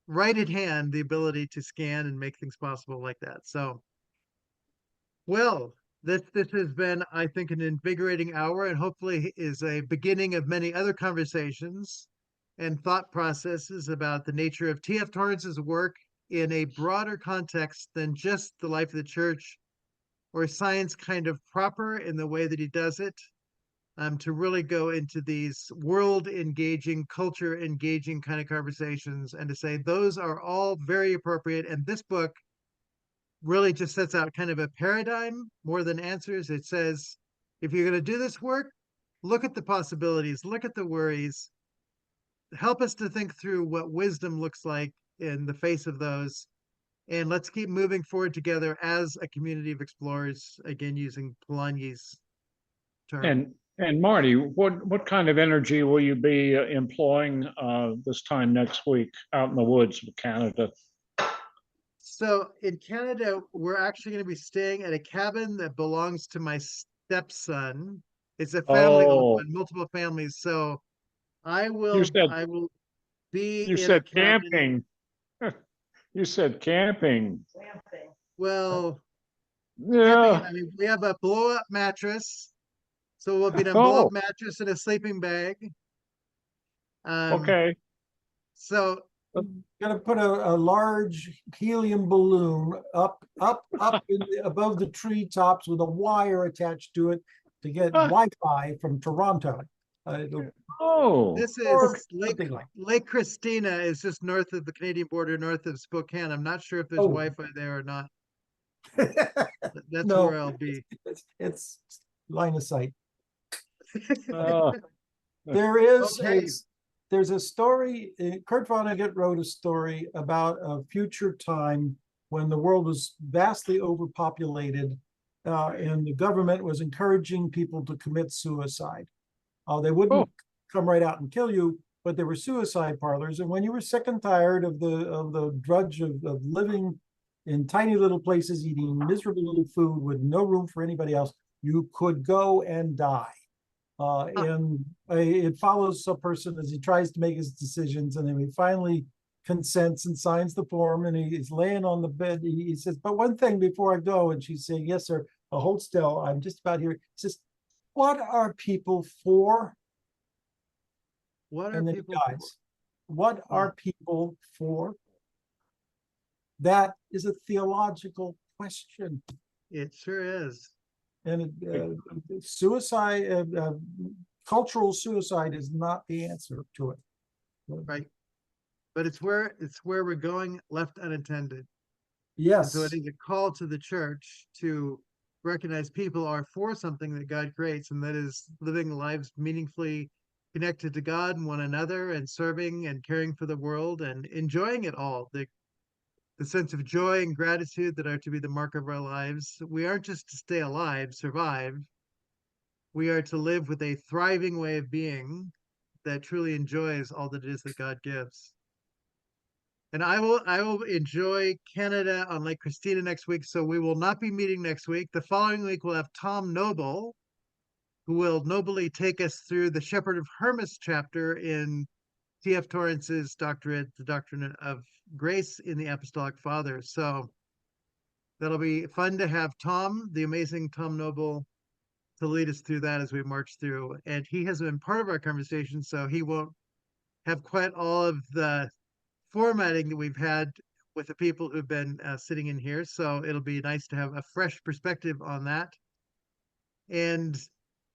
right at hand the ability to scan and make things possible like that. So, well, this has been, I think, an invigorating hour, and hopefully is a beginning of many other conversations and thought processes about the nature of T.F. Torrance's work in a broader context than just the life of the church or science kind of proper in the way that he does it, to really go into these world engaging, culture engaging kind of conversations, and to say those are all very appropriate. And this book really just sets out kind of a paradigm more than answers. It says, if you're going to do this work, look at the possibilities, look at the worries, help us to think through what wisdom looks like in the face of those. And let's keep moving forward together as a community of explorers, again, using Polanyi's term. And Marty, what kind of energy will you be employing this time next week out in the woods of Canada? So in Canada, we're actually going to be staying at a cabin that belongs to my stepson. It's a family-owned one, multiple families. So I you will said be you in a said cabin. camping. You said camping. Well, Yeah. camping, I mean, we have a blow-up mattress. So we'll be in a Oh, blow-up mattress and a sleeping bag. okay. So Gonna put a large helium balloon up above the treetops with a wire attached to it to get Wi-Fi from Toronto. Oh, this Or is Lake something like Lake Christina is just north of the Canadian border, north of Spokane. I'm not sure if there's Oh. Wi-Fi there or not. that. That's No. where I'll be. It's line of sight. uh, There is Okay. there's a story. Kurt Vonnegut wrote a story about a future time when the world was vastly overpopulated, and the government was encouraging people to commit suicide. They wouldn't come right out and kill you, but there were suicide parlors. And when you were sick and tired of the drudge of living in tiny little places, eating miserable little food with no room for anybody else, you could go and die. And it follows a person as he tries to make his decisions, and then he finally consents and signs the form, and he's laying on the bed. He says, "But one thing before I go," and she's saying, "Yes, sir. Hold still. I'm just about here." He says, "What are people for?" What are And then he people dies. What are people for? That is a theological question. It sure is. And suicide, cultural suicide is not the answer to it. Right. But it's where we're going, left unattended. And Yes. so it is a call to the church to recognize people are for something that God creates, and that is living lives meaningfully connected to God and one another, and serving and caring for the world and enjoying it all. The sense of joy and gratitude that are to be the mark of our lives. We aren't just to stay alive, survive. We are to live with a thriving way of being that truly enjoys all that it is that God gives. And I will enjoy Canada on Lake Christina next week. So we will not be meeting next week. The following week we'll have Tom Noble, who will nobly take us through the Shepherd of Hermas chapter in T.F. Torrance's doctorate, The Doctrine of Grace in the Apostolic Fathers. So that'll be fun to have Tom, the amazing Tom Noble, to lead us through that as we march through. And he has been part of our conversation, so he won't have quite all of the formatting that we've had with the people who've been sitting in here. So it'll be nice to have a fresh perspective on that. And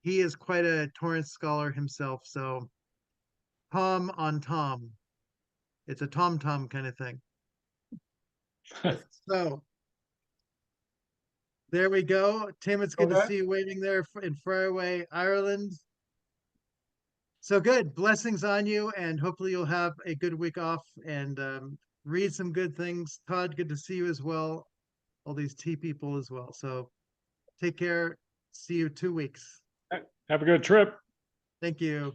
he is quite a Torrance scholar himself. So Tom on Tom. It's a tom-tom kind of thing. So there we go. Tim, it's good to see you waiting there in Friarway, Ireland. So good. Blessings on you, and hopefully you'll have a good week off and read some good things. Todd, good to see you as well. All these tea people as well. So take care. See you 2 weeks. have a good trip. Thank you.